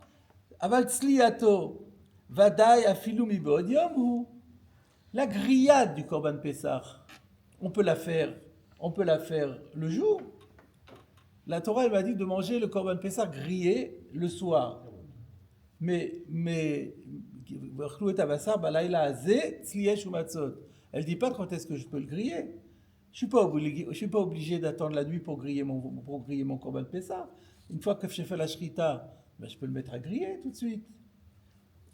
Aval tzliato vadai afilu mi bod yom hu. La grillade du Korban Pessah, on peut la faire le jour. La Torah elle m'a dit de manger le Korban Pessah grillé le soir. Mais elle dit pas quand est-ce que je peux le griller. Je suis pas obligé d'attendre la nuit pour griller mon Korban Pessah. Une fois que j'ai fait la shrita, ben je peux le mettre à griller tout de suite.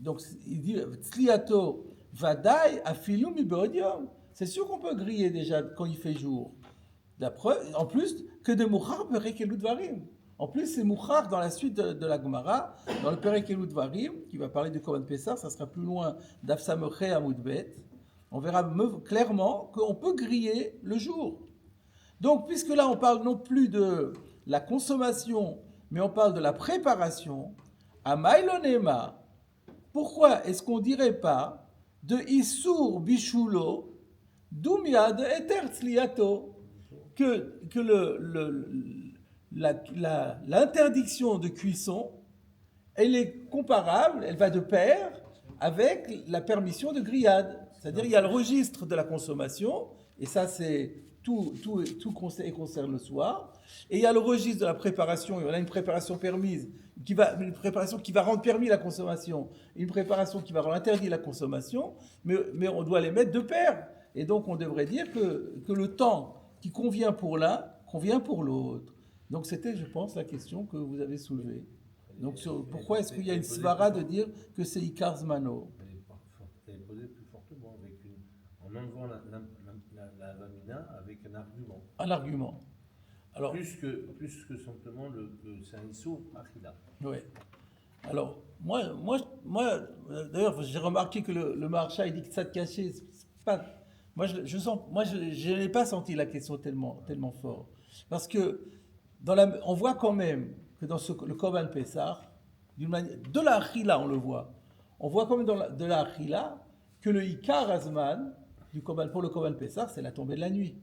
Donc il dit tzliato vadai afilu mi be'od yom. C'est sûr qu'on peut griller déjà quand il fait jour. En plus que de mouchar perek elut dvarim. En plus, c'est Mouchar dans la suite de la Gemara, dans le Perek Elul Dvarim, qui va parler du Korban Pessah, ça sera plus loin d'Afsameché à Moudbet. On verra clairement qu'on peut griller le jour. Donc, puisque là, on parle non plus de la consommation, mais on parle de la préparation, à Maïlonema, pourquoi est-ce qu'on ne dirait pas de Issour Bishulo, Dumiad Eter Tzliato, que l'interdiction de cuisson, elle est comparable, elle va de pair avec la permission de grillade. C'est-à-dire il y a le registre de la consommation, et ça c'est tout concerne le soir, et il y a le registre de la préparation, il y en a une préparation permise, une préparation qui va rendre permis la consommation, une préparation qui va rendre interdit la consommation, mais on doit les mettre de pair. Et donc on devrait dire que le temps qui convient pour l'un, convient pour l'autre. Donc c'était, je pense, la question que vous avez soulevée. Donc pourquoi est-ce qu'il y a une svara de dire que c'est Ikar Zmano? Elle est posée plus fortement en enlevant la vamina avec un argument. Un argument. Alors, plus que simplement c'est un issou achila. Oui. Alors, moi, d'ailleurs, j'ai remarqué que le Maharsha, il dit que ça te cachait. Pas, je n'ai pas senti la question tellement fort. Parce que on voit quand même que dans le Korban Pessah, de la achila, on le voit. On voit quand même de la achila que le Ikar Azman pour le Korban Pessah, c'est la tombée de la nuit.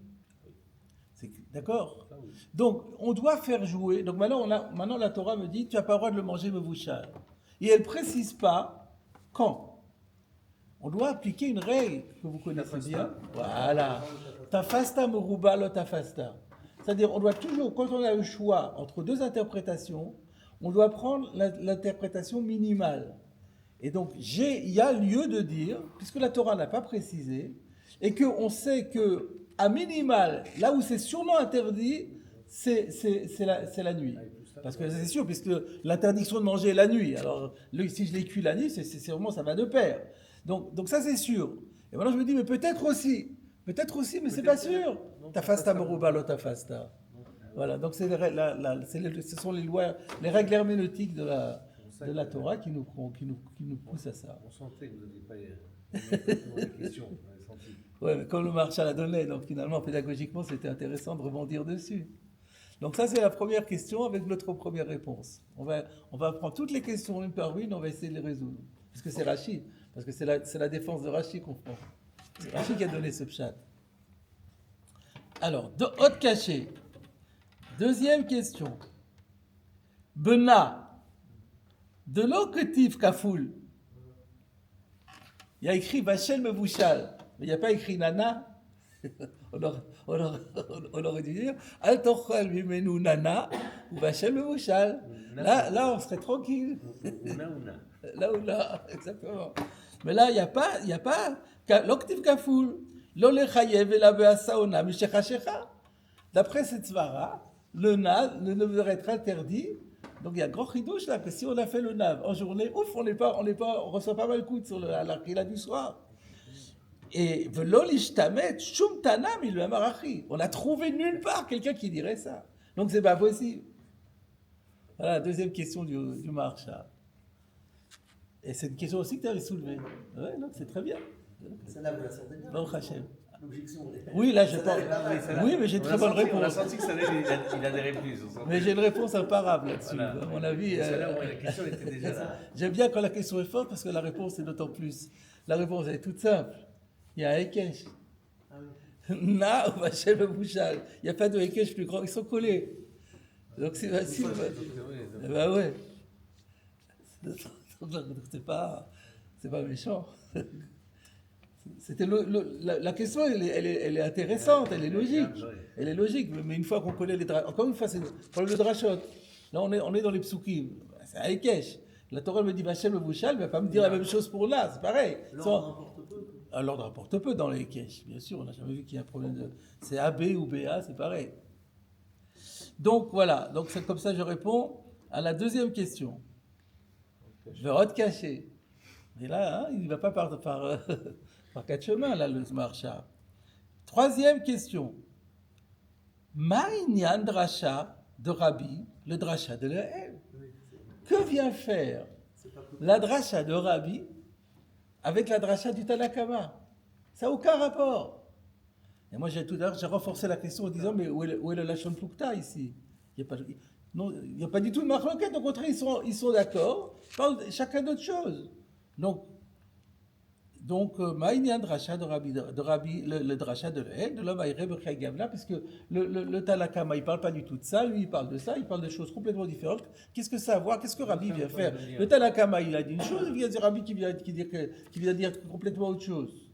D'accord? Donc, on doit faire jouer. Donc, maintenant, la Torah me dit tu n'as pas le droit de le manger mevouchal. Et elle ne précise pas quand. On doit appliquer une règle que vous connaissez bien. Voilà. Tafasta meruba lo tafasta. C'est-à-dire, on doit toujours, quand on a le choix entre deux interprétations, on doit prendre l'interprétation minimale. Et donc, il y a lieu de dire, puisque la Torah n'a pas précisé, et qu'on sait que, à minimal, là où c'est sûrement interdit, c'est la nuit. Parce que c'est sûr, puisque l'interdiction de manger est la nuit. Alors, si je l'ai cuit la nuit, c'est vraiment, ça va de pair. Donc ça, c'est sûr. Et maintenant, je me dis, mais peut-être aussi, mais c'est pas sûr. Tafasta meruba lo tafasta. Voilà, donc ce sont les lois, les règles herméneutiques de la Torah qui nous poussent à ça. On sentait que vous n'aviez pas la question. On avait senti. Ouais, mais comme le Maharshal a donné, donc finalement, pédagogiquement, c'était intéressant de rebondir dessus. Donc ça, c'est la première question avec notre première réponse. On va prendre toutes les questions une par une, on va essayer de les résoudre. Parce que c'est Rashi, parce que c'est la défense de Rashi qu'on prend. C'est Rashi qui a donné ce pshat. Alors, haute cachée. Deuxième question. Bena. De l'oketif kafoul. Il y a écrit Vachel Mevouchal, mais il n'y a pas écrit Nana. On aurait dû dire Al Tochal Mimenu Nana ou Vachel Mevouchal. Là, on serait tranquille. Là, exactement. Mais là, il n'y a pas l'oketif kafoul. L'olechayev et la beasaona mishechachecha. D'après cette svara, le nav ne devrait être interdit. Donc il y a grand chidouche là, que si on a fait le nav en journée, ouf, on reçoit pas mal de coups sur la qila du soir. Et velolishtamet shum tanam il marachi. On a trouvé nulle part quelqu'un qui dirait ça. Donc c'est pas possible. Voilà la deuxième question du Maharsha. Et c'est une question aussi que tu avais soulevée. Ouais, donc c'est très bien. Celle-là, vous la sentez bien. Baruch Hashem. L'objection. Oui, là, je pense. Oui, mais j'ai une très bonne On a réponse. senti que ça il a des réponses. Mais j'ai une réponse imparable là-dessus. Voilà. À mon avis. Celle-là, la question était déjà là. J'aime bien quand la question est forte parce que la réponse est d'autant plus. La réponse est toute simple. Il y a un Hekesh. Na ou Vachem Bouchal. Il n'y a pas de Hekesh plus grand. Ils sont collés. Donc c'est facile. Ben ouais. C'est pas méchant. C'était la question, elle est intéressante, elle est logique. Elle est logique, mais une fois qu'on connaît les drachot, encore une fois, c'est le problème de drachot. Là, on est dans les psukim. C'est un Hekesh. La Torah me dit Vachem Bouchal, mais elle va pas me dire la même chose pour là, c'est pareil. L'ordre rapporte peu dans les Hekesh, bien sûr, on n'a jamais vu qu'il y a un problème de. C'est AB ou BA, c'est pareil. Donc voilà, donc c'est comme ça que je réponds à la deuxième question. Je vais cacher. Et là, il ne va pas par quatre chemins, là, le Maharsha. Troisième question. Ma'inyan dracha de Rabbi, le dracha de l'El. Que vient faire la dracha de Rabbi avec la dracha du Tanakama? Ça n'a aucun rapport. Et moi, tout à l'heure, j'ai renforcé la question en disant, mais où est le Lachon Plukta ici? Il n'y a pas du tout de marloquette, au contraire, ils sont d'accord, ils parlent chacun d'autre chose. Donc, Maïnian dracha de Rabbi, le dracha de l'El, de l'homme Aïré Bechai Gavla, puisque le Tanakama, il ne parle pas du tout de ça, lui, il parle de ça, il parle de choses complètement différentes. Qu'est-ce que ça a à voir? Qu'est-ce que Rabbi vient faire? Le Tanakama, il a dit une chose, il vient dire Rabbi qui vient dire complètement autre chose.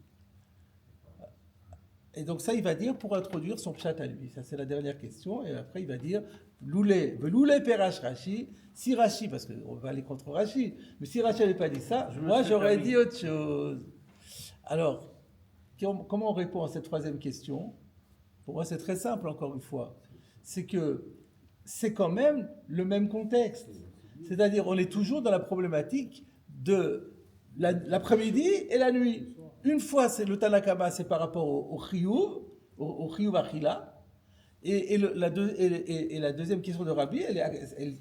Et donc ça, il va dire pour introduire son pshat à lui. Ça, c'est la dernière question. Et après, il va dire Loulé perash Rashi. Si Rashi, parce qu'on va aller contre Rashi, mais si Rashi n'avait pas dit ça, moi, j'aurais dit autre chose. Alors, comment on répond à cette troisième question? Pour moi, c'est très simple, encore une fois. C'est que c'est quand même le même contexte. C'est-à-dire, on est toujours dans la problématique de l'après-midi et la nuit. Une fois, c'est le Tanakama, c'est par rapport au Chiyuv Achila. Et la deuxième question de Rabbi,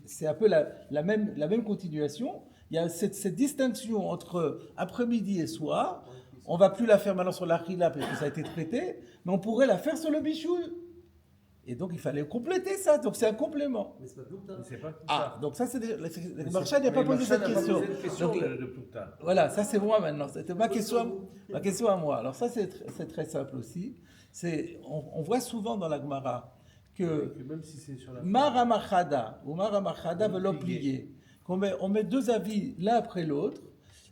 c'est un peu la même continuation. Il y a cette distinction entre après-midi et soir. On ne va plus la faire maintenant sur l'Achila parce que ça a été traité, mais on pourrait la faire sur le Bichoul. Et donc, il fallait compléter ça. Donc, c'est un complément. Mais C'est pas Ah, donc ça, c'est déjà. Le Maharsha n'a pas posé cette question. Donc, voilà, ça, c'est moi maintenant. C'était ma question à moi. Alors, ça, c'est très simple aussi. On voit souvent dans la Gemara que même si c'est sur la Maramachada ou Maramachada veut l'obliger. On met deux avis l'un après l'autre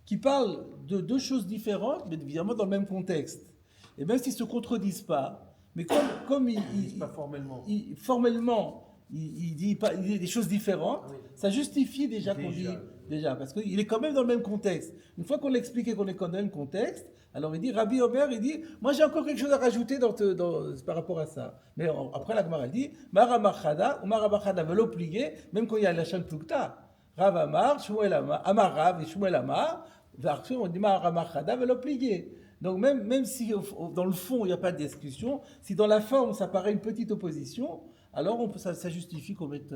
qui parlent de deux choses différentes, mais évidemment dans le même contexte. Et même s'ils ne se contredisent pas, Mais comme Pas formellement. formellement, il dit des choses différentes, Ah oui. ça justifie déjà qu'on dit, Déjà. parce qu'il est quand même dans le même contexte. Une fois qu'on l'a expliqué qu'on est dans le même contexte, alors il dit, Rabbi Omer, il dit, moi j'ai encore quelque chose à rajouter par rapport à ça. Mais après la Gemara, elle dit, Mara Machada, ou Mara Machada veut l'obliger, même quand il y a la chaîne Plukta. Rav Amar, Shmuel Amar, Amar Rav et Shmuel Amar, version on dit Mara Machada veut l'obliger. Donc même si dans le fond il n'y a pas de discussion, si dans la forme ça paraît une petite opposition, alors ça justifie qu'on mette...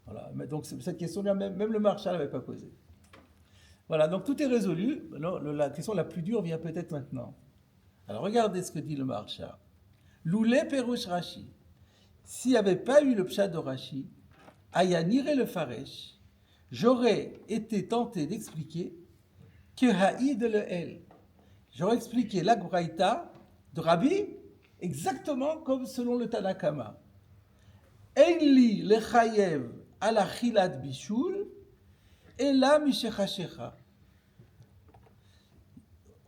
voilà. Mais donc cette question-là, même le Marshal n'avait pas posé. Voilà, donc tout est résolu. Alors, la question la plus dure vient peut-être maintenant. Alors regardez ce que dit le Marshal. Loulé Perouche Rashi. S'il n'y avait pas eu le Pshat de Rashi, Ayanire le Faresh, j'aurais été tenté d'expliquer que Haïd le El. J'aurais expliqué la Braïta de Rabbi exactement comme selon le Tanakama. Einli le Chayev à la Chilat Bishul et la Mishechashecha.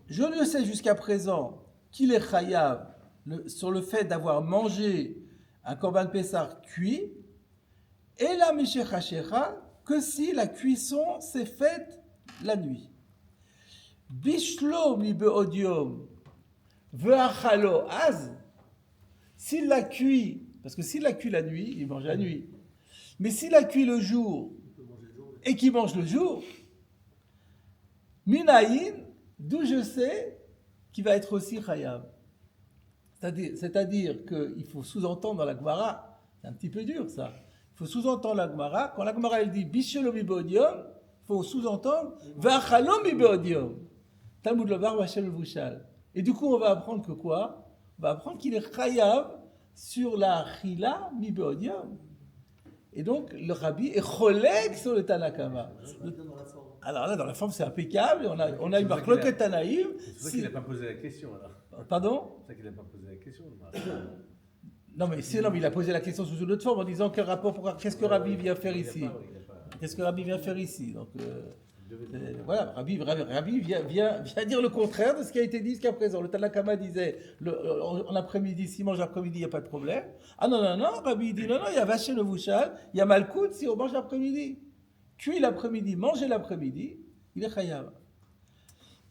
Je ne sais jusqu'à présent qu'il est Chayav sur le fait d'avoir mangé un Korban Pessah cuit et la Mishechashecha que si la cuisson s'est faite la nuit. Bishlo mi beodium ve'achalo az. S'il la cuit, parce que s'il la cuit la nuit, il mange la nuit. Mais s'il la cuit le jour et qu'il mange le jour, minaïn, d'où je sais qu'il va être aussi chayav. C'est-à-dire qu'il faut sous-entendre dans la Gemara, c'est un petit peu dur ça. Il faut sous-entendre la Gemara. Quand la Gemara elle dit bishlo mi beodium, il faut sous-entendre ve'achalo mi beodium. Talmud Lovar Vachel Vushal. Et du coup, on va apprendre que quoi? On va apprendre qu'il est chayav sur la chila mi beodium. Et donc, le rabbi est cholek sur le Tanakama. Alors là, dans la forme, c'est impeccable. On a eu Marloket Tanaïm. C'est pour ça qu'il n'a pas posé la question, alors. Pardon? C'est pour ça qu'il n'a pas posé la question. Non, mais il a posé la question sous une autre forme en disant quel rapport, qu'est-ce que Rabbi vient faire ici? Qu'est-ce que Rabbi vient faire ici? Donc, voilà, Rabbi vient dire le contraire de ce qui a été dit jusqu'à présent. Le Tanakama disait en après-midi, s'il mange l'après-midi, il n'y a pas de problème. Ah non, Rabbi dit non, il y a vaché le Vushal, il y a Malkout si on mange l'après-midi. Cuit l'après-midi, manger l'après-midi, il est chayav.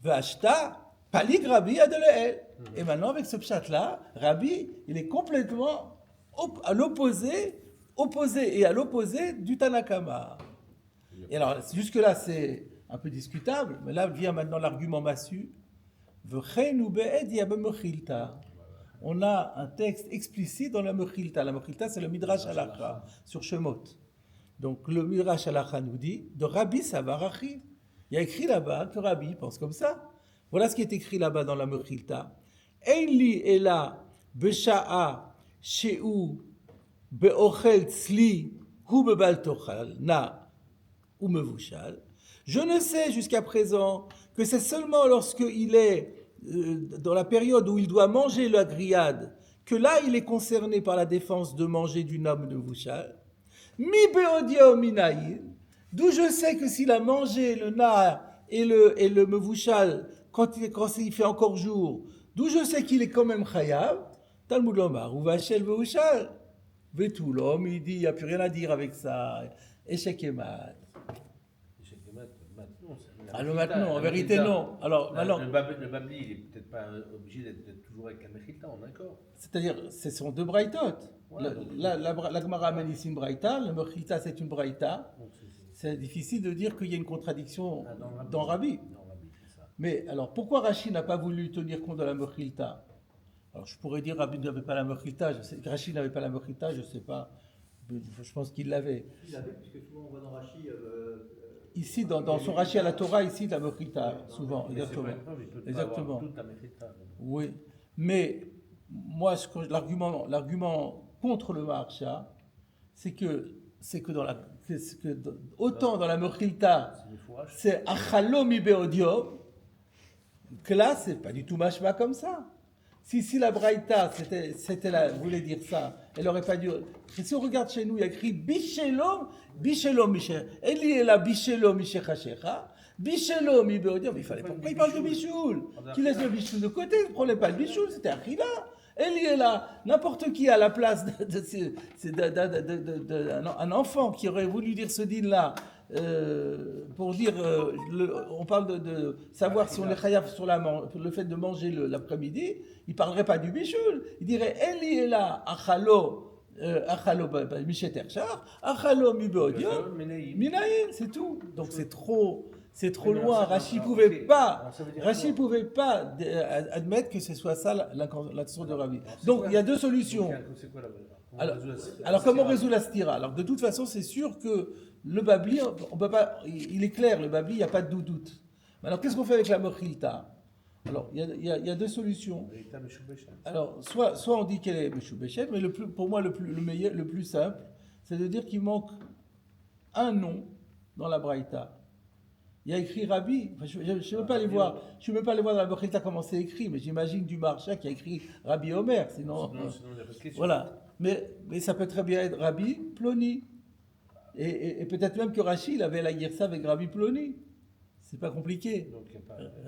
Vashta, palik Rabbi adoleel. Et maintenant, avec ce pshat-là, Rabbi, il est complètement à l'opposé du Tanakama. Et alors, jusque-là, c'est un peu discutable, mais là vient maintenant l'argument massu. On a un texte explicite dans la Mechilta. La Mechilta, c'est le Midrash Halacha sur Shemot. Donc, le Midrash Halacha nous dit de Rabbi Savarachi. Il y a écrit là-bas que Rabbi pense comme ça. Voilà ce qui est écrit là-bas dans la Mechilta. Einli ela besha'a she'u be'ochel tzli hu bebal tochal na. Je ne sais jusqu'à présent que c'est seulement lorsqu'il est dans la période où il doit manger la grillade que là il est concerné par la défense de manger du nam de Vushal. Mi beodia minaïn, d'où je sais que s'il a mangé le na et le mevushal quand il fait encore jour, d'où je sais qu'il est quand même chayav. Talmud Lomar, ou vachel mevushal, vetou l'homme, il dit il n'y a plus rien à dire avec ça. Échec et mat. Alors maintenant, en vérité, non. Alors, le Babli, il n'est peut-être pas obligé d'être toujours avec la Mechilta, on est d'accord. C'est-à-dire, ce sont deux braïtot. La Gemara amène ici une braïta, le Mechilta c'est une braïta. C'est difficile de dire qu'il y a une contradiction dans Rabbi. Mais alors, pourquoi Rashi n'a pas voulu tenir compte de la Mechilta? Alors, je pourrais dire Rabbi n'avait pas la Mechilta, Rashi n'avait pas la Mechilta, je ne sais pas. Je pense qu'il l'avait. Il l'avait, puisque souvent on voit dans Rashi. Ici, dans son Rashi à la Torah, ici, la Mechilta, souvent, exactement. Oui, mais moi, l'argument contre le Maharsha, c'est que autant dans la Mechilta, c'est Achalomi Beodium, que là, c'est pas du tout mashma comme ça. Si la Braïta, voulait dire ça, elle n'aurait pas dû. Si on regarde chez nous, il y a écrit Bishelom, Misher. Eli est là, Bishelom, Misher Hachecha. Bishelom, il veut dire, mais il fallait pas. Pourquoi il parle de Bichoul? Qui laisse le Bichoul de côté? Ne prenez pas le Bichoul, c'était Achila. Eli est là, n'importe qui à la place d'un enfant qui aurait voulu dire ce din-là, pour dire, on parle de savoir si on est chayav sur le fait de manger l'après-midi, il parlerait pas du bichoul, il dirait Eli est là, achalo, Michet Erchar, achalo mibeodio, minaïn, c'est tout. Donc c'est trop loin. Rashi pouvait pas admettre que ce soit ça l'intention de Rabbi. Donc il y a deux solutions. C'est quoi Alors comment on résout la stira? Alors de toute façon, c'est sûr que le babli, on peut pas, il est clair, le babli, il n'y a pas de doute. Alors qu'est-ce qu'on fait avec la mochilta? Alors il y a deux solutions. Alors soit on dit qu'elle est meshubeshet, mais pour moi le plus simple, c'est de dire qu'il manque un nom dans la braïta. Il y a écrit Rabbi, je ne veux pas aller voir, dans la Bechita comment c'est écrit, mais j'imagine du Marcha qui a écrit Rabbi Omer, sinon voilà. Mais ça peut très bien être Rabbi Ploni. Et peut-être même que Rashi, il avait la Girsa avec Rabbi Ploni. C'est pas compliqué. Donc,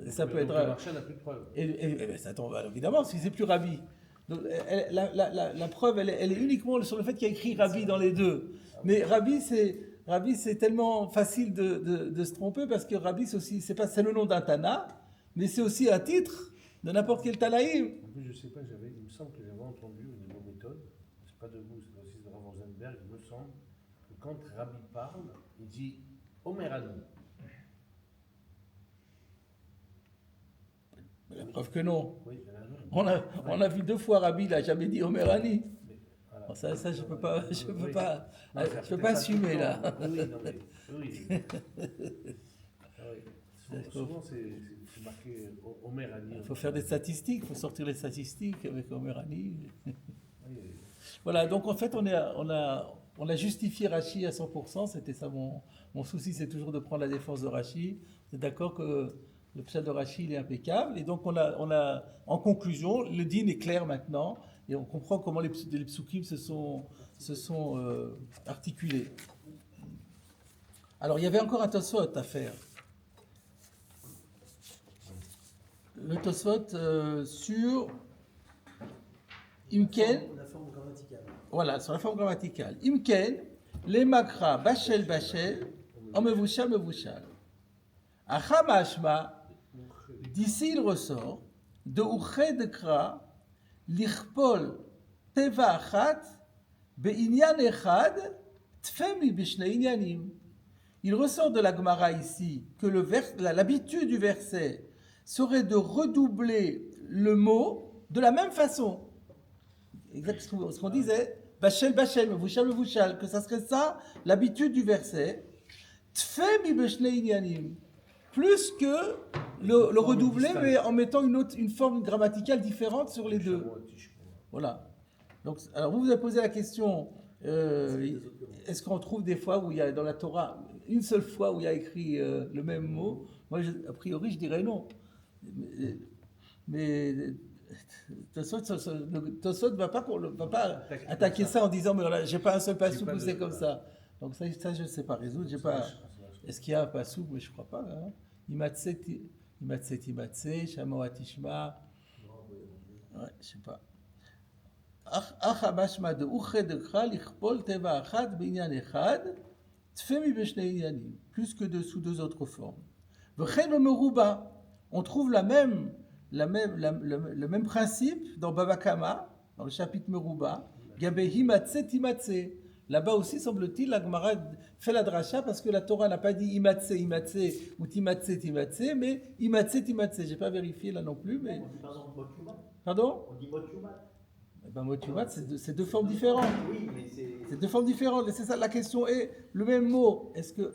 ça peut être. Le Marcha n'a plus de preuve. Et ça tombe, évidemment, si c'est plus Rabbi. Donc, la preuve, elle est uniquement sur le fait qu'il y a écrit Rabbi dans les deux. Mais Rabbi, c'est tellement facile de se tromper parce que Rabbi, c'est le nom d'un Tana, mais c'est aussi un titre de n'importe quel Tanaïm. En plus, je sais pas, il me semble que j'avais entendu au niveau méthode, c'est pas de vous, c'est aussi de Rav Rosenberg, il me semble que quand Rabbi parle, il dit Omerani. La preuve que non. Oui, on a vu 2 fois Rabbi, il n'a jamais dit Omerani. Voilà. Ça, je peux pas assumer là. Oui. Souvent, c'est marqué Omerani. Il faut faire des statistiques, il faut sortir les statistiques avec Omerani. Voilà, donc en fait, on a justifié Rashi à 100%. C'était ça mon souci, c'est toujours de prendre la défense de Rashi. C'est d'accord que le pshat de Rashi il est impeccable. Et donc on a en conclusion, le din est clair maintenant. Et on comprend comment les psukim se sont articulés. Alors, il y avait encore un Tosfot à faire. Le Tosfot sur Imken. La forme grammaticale. Voilà, sur la forme grammaticale. Imken, les makra, bachel, omevushal, mevushal. Acham hashma, d'ici il ressort, de uched kra, l'irpol teva achat be'inyan echad tfemi b'shnei inyanim. Il ressort de la Gemara ici que l'habitude du verset serait de redoubler le mot de la même façon. Exactement ce qu'on disait, bachel, mevushal, que ça serait ça l'habitude du verset. Tfemi b'shnei inyanim. Plus que le redoubler, mais en mettant une forme grammaticale différente sur les deux. Voilà. Donc, alors vous avez posé la question, est-ce qu'on trouve des fois où il y a dans la Torah, une seule fois où il y a écrit le même mot? Moi, a priori, je dirais non. Mais Tosfot ne va pas attaquer ça en disant, mais voilà, j'ai pas un seul passouk où c'est comme ça. Donc ça je ne sais pas résoudre. Est-ce qu'il y a un passouk? Mais je ne crois pas. Hein. Imatse, Shama Tishma. Ouais, je ne sais pas. Achabashma de Uched Kral, Ichpol Teva Achad, Binyan Echad, Tfemi Beshne Inyanim, plus que sous 2 autres formes. V'chen Meruba, on trouve le même principe dans Baba Kama, dans le chapitre Meruba, Gabe Himatse Timatse. Là-bas aussi, semble-t-il, la Gemara fait la dracha parce que la Torah n'a pas dit Imatse ou Timatse, mais Imatse. Je n'ai pas vérifié là non plus. Mais... On dit par exemple Motumat. Pardon? On dit Motumat. Eh ben, Motumat, c'est 2 formes différentes. Oui, mais c'est 2 formes différentes. Et c'est ça, la question est le même mot. Est-ce que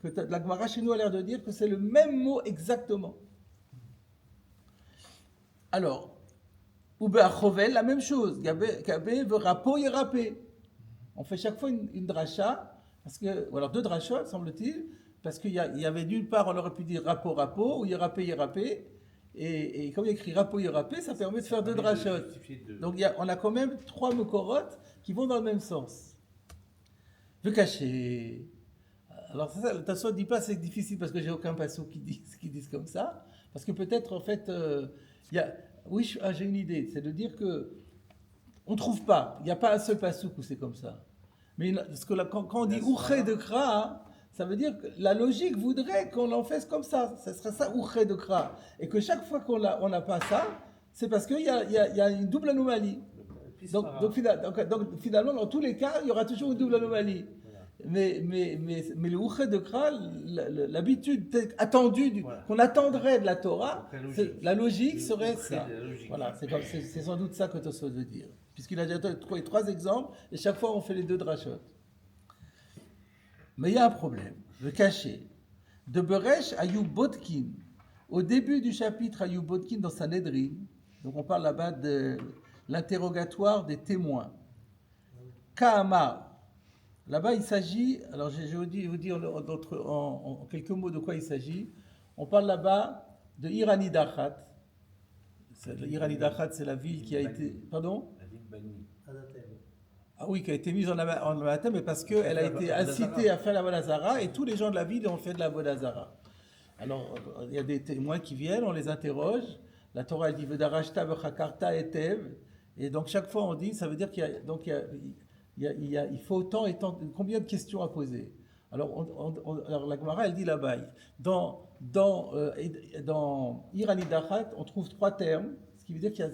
la Gemara chez nous a l'air de dire que c'est le même mot exactement? Alors, Ube Achovel, la même chose. Gabe veut rapo et rapé. On fait chaque fois une dracha, ou alors 2 drachot, semble-t-il, parce qu'il y avait d'une part, on aurait pu dire rapo, ou yerapé, et comme il y a écrit rapo, yerapé, ça permet de faire 2 drachot. Donc on a quand même 3 mokorotes qui vont dans le même sens. Je cacher. Alors ça, le Tosfot ne dit pas c'est difficile parce que j'ai aucun passouk qui disent comme ça, parce que peut-être en fait, Oui, j'ai une idée, c'est de dire que on ne trouve pas, il n'y a pas un seul pasouk où c'est comme ça. Mais parce que là, quand on dit Ouché de Kra, ça veut dire que la logique voudrait qu'on en fasse comme ça. Ça serait ça, Ouché de Kra. Et que chaque fois qu'on n'a pas ça, c'est parce qu'il y a une double anomalie. Donc, finalement, dans tous les cas, il y aura toujours une double anomalie. Mais le Ouché de Kra, l'habitude attendue, qu'on attendrait de la Torah, la logique serait ça. Voilà, c'est sans doute ça que Tosfot veut dire. Puisqu'il a déjà trouvé 3 exemples, et chaque fois on fait les 2 drachot. Mais il y a un problème, le caché. De Beresh Ayub Bodkin, au début du chapitre Ayub Bodkin dans Sanhedrin, donc on parle là-bas de l'interrogatoire des témoins. Kahama, là-bas il s'agit, alors je vais vous dire en quelques mots de quoi il s'agit. On parle là-bas de Irani Dachat. Irani Dachat, c'est la ville qui a été. Pardon ? Ah oui, qui a été mise en anathème, mais parce qu'elle a été incitée à faire la Vodazara et tous les gens de la ville ont fait de la Vodazara. Alors, il y a des témoins qui viennent, on les interroge. La Torah elle dit Vedarashta v'chakarta etev. Et donc, chaque fois on dit, ça veut dire qu'il il faut autant et tant. Combien de questions à poser ? Alors la Gemara, elle dit là-bas, dans Irani Dachat, on trouve 3 termes. Ce qui veut dire qu'il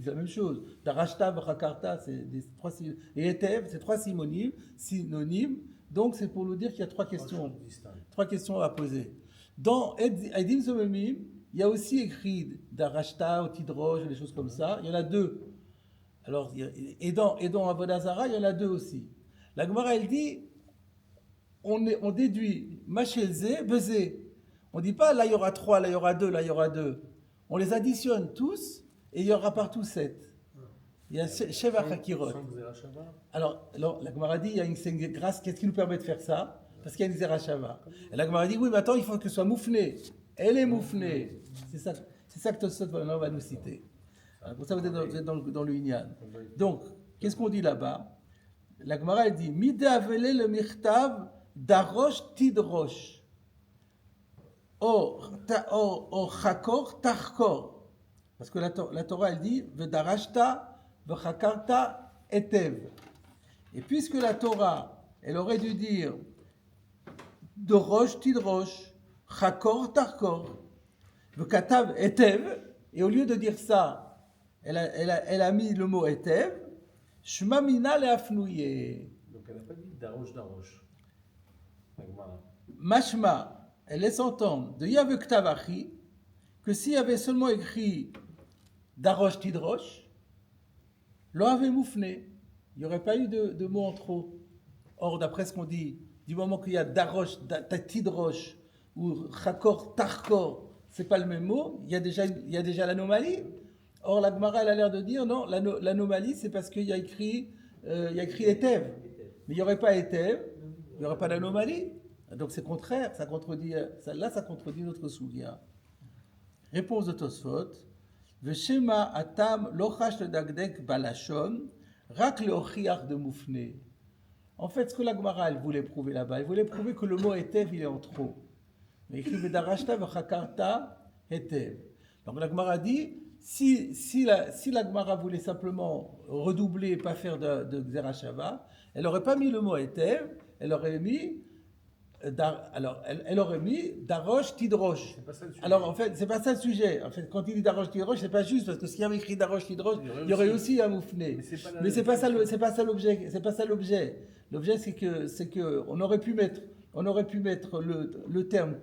dit la même chose. Darashta, V'chakarta, c'est 3 synonymes. Et Etev, c'est 3 synonymes. Donc, c'est pour nous dire qu'il y a 3 questions. 3 questions à poser. Dans Edim Zomemim, il y a aussi écrit Darashta, ou Tidrosh, des choses comme ça. Il y en a 2. Alors, et dans Avodazara, il y en a 2 aussi. La Gemara, elle dit, on déduit Machelze, Bezé. On ne dit pas là, il y aura 3, là, il y aura 2, là, il y aura 2. On les additionne tous et il y aura partout 7. Il y a Sheva Hakirot. Alors, la Gemara dit, il y a une grâce, qu'est-ce qui nous permet de faire ça ? Parce qu'il y a une Zerachava. Et la Gemara dit, oui, mais attends, il faut que ce soit moufné. Elle est moufnée. C'est ça que Tosfot va nous citer. Alors, pour ça, vous êtes dans le Inyan. Donc, qu'est-ce qu'on dit là-bas ? La Gemara, elle dit, Mide avele le mirtav darosh tidrosh. Or chakor tarkor. Parce que la Torah, elle dit Vedarashta v'chakarta etev. Et puisque la Torah, elle aurait dû dire Dorosh tidrosh, chakor tarkor, v'katav etev, et au lieu de dire ça, elle a mis le mot etev, shmamina leafnouye. Donc elle n'a pas dit darosh. Mashma. Elle laisse entendre de Yavektavachi que s'il y avait seulement écrit Darosh Tidrosh, l'on avait moufné. Il n'y aurait pas eu de mots en trop. Or, d'après ce qu'on dit, du moment qu'il y a Darosh, Tidrosh ou Chakor, Tarkor, c'est pas le même mot, il y a déjà l'anomalie. Or, la Gemara, elle a l'air de dire non, l'anomalie, c'est parce qu'il y a écrit Etev. Mais il n'y aurait pas Etev, il n'y aurait pas d'anomalie. Donc c'est contraire, ça contredit notre soulia. Réponse de Tosfot. Veshema atam lochash le dagdek balashon, rak le ochiach de moufné. En fait, ce que la Gemara elle voulait prouver là-bas, elle voulait prouver que le mot etev il est en trop. Mais écrit vedarashta v'chakarta etev. Donc la Gemara dit, si la Gemara voulait simplement redoubler et pas faire de Xerashava, elle n'aurait pas mis le mot etev, elle aurait mis elle aurait mis Darosh Tidrosh. Alors en fait, c'est pas ça le sujet. En fait, quand il dit Darosh Tidrosh, c'est pas juste parce que s'il y avait écrit Darosh Tidrosh, il y aurait aussi un moufné. Mais c'est pas ça l'objet. C'est pas ça l'objet. L'objet c'est que on aurait pu mettre le terme,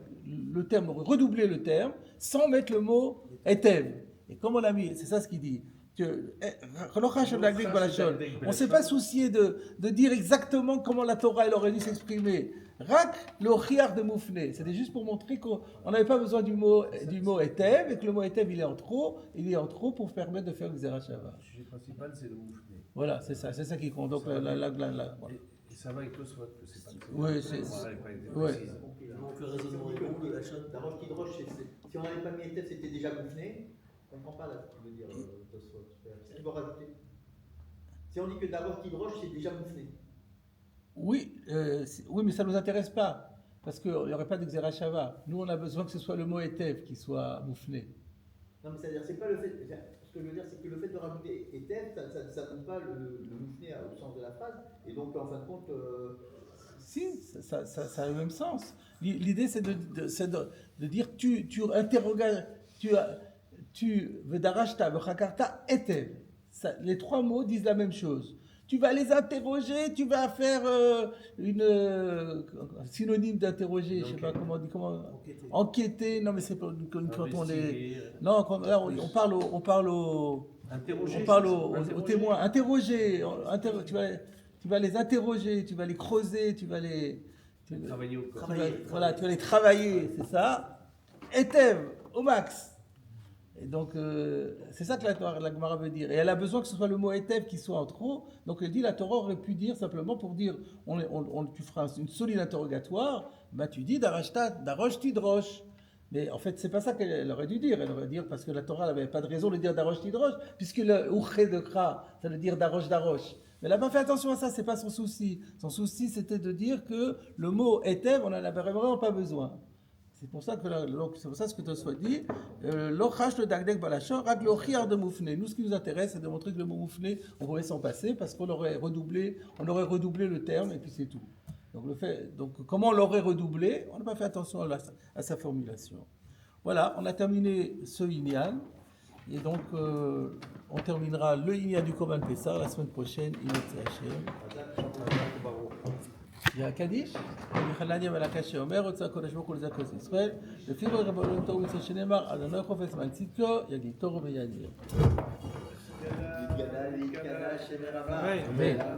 redoubler le terme sans mettre le mot etev. Et comme on l'a mis, c'est ça ce qu'il dit. On ne s'est pas soucié de dire exactement comment la Torah elle aurait dû s'exprimer. Rak le chiar de moufné. C'était juste pour montrer qu'on n'avait pas besoin du mot etev et que le mot etev il est en trop pour permettre de faire le Xerashava. Le sujet principal c'est le moufné. Voilà, c'est ça qui compte. Donc voilà. Et ça va avec le soit que c'est pas le Oui, Donc le raisonnement est bon de la chaîne. Darosh Tidrosh, si on n'avait pas mis Etev, c'était déjà moufné. On ne comprend pas là ce qu'il veut dire Tosfot. Qu'est-ce qu'il va rajouter ? Si on dit que Darosh Tidrosh, c'est déjà moufné. Oui, mais ça ne nous intéresse pas, parce qu'il n'y aurait pas de Xerashava. Nous, on a besoin que ce soit le mot Etev qui soit moufné. Non, mais c'est-à-dire, c'est pas le fait. Ce que je veux dire, c'est que le fait de rajouter Etev, ça donne pas le moufné au sens de la phrase. Et donc, en fin de compte. Si, ça a le même sens. L'idée, c'est de dire tu interroges, tu vedarashta v'chakarta etev. Les trois mots disent la même chose. Tu vas les interroger, tu vas faire un synonyme d'interroger, je sais pas comment on dit, enquêter. Non, mais c'est pas quand on les. Non, là, on parle au témoins. Interroger, tu vas les interroger, tu vas les creuser, tu vas les Travailler au corps. voilà, tu vas les travailler, c'est ça. Etev, au max. Et donc, c'est ça que la Gemara veut dire. Et elle a besoin que ce soit le mot Etev qui soit en trop. Donc, elle dit la Torah aurait pu dire simplement pour dire, tu feras une solide interrogatoire, bah, tu dis Darashta, Darosh Tidrosh. Mais en fait, c'est pas ça qu'elle aurait dû dire. Elle aurait dû dire, parce que la Torah n'avait pas de raison de dire Darosh Tidrosh, puisque le Uchre de Kra, ça veut dire Darosh Darosh. Mais elle n'a pas fait attention à ça, c'est pas son souci. Son souci, c'était de dire que le mot Etev, on n'en avait vraiment pas besoin. C'est pour ça que c'est pour ça ce que Tosfot dit, l'ochash le dagdek balachon, rak l'ochiar de moufné. Nous, ce qui nous intéresse, c'est de montrer que le mot moufné, on pouvait s'en passer parce qu'on aurait redoublé le terme et puis c'est tout. Donc comment on l'aurait redoublé? On n'a pas fait attention à sa formulation. Voilà, on a terminé ce Inyan et donc on terminera le Inyan du Korban Pessah la semaine prochaine. Il y a Kaddish, Michalania Malakashi Omer, Otsa Kodesh Boko Lezakos Israël, le Fibre Rabbanon Torah Mitzvah Shenemar, Adonai Chofetz Mal Tzidko, Yagid Toro Veyadir. Yitgada, Yitgada, Shemer Amar. Amen.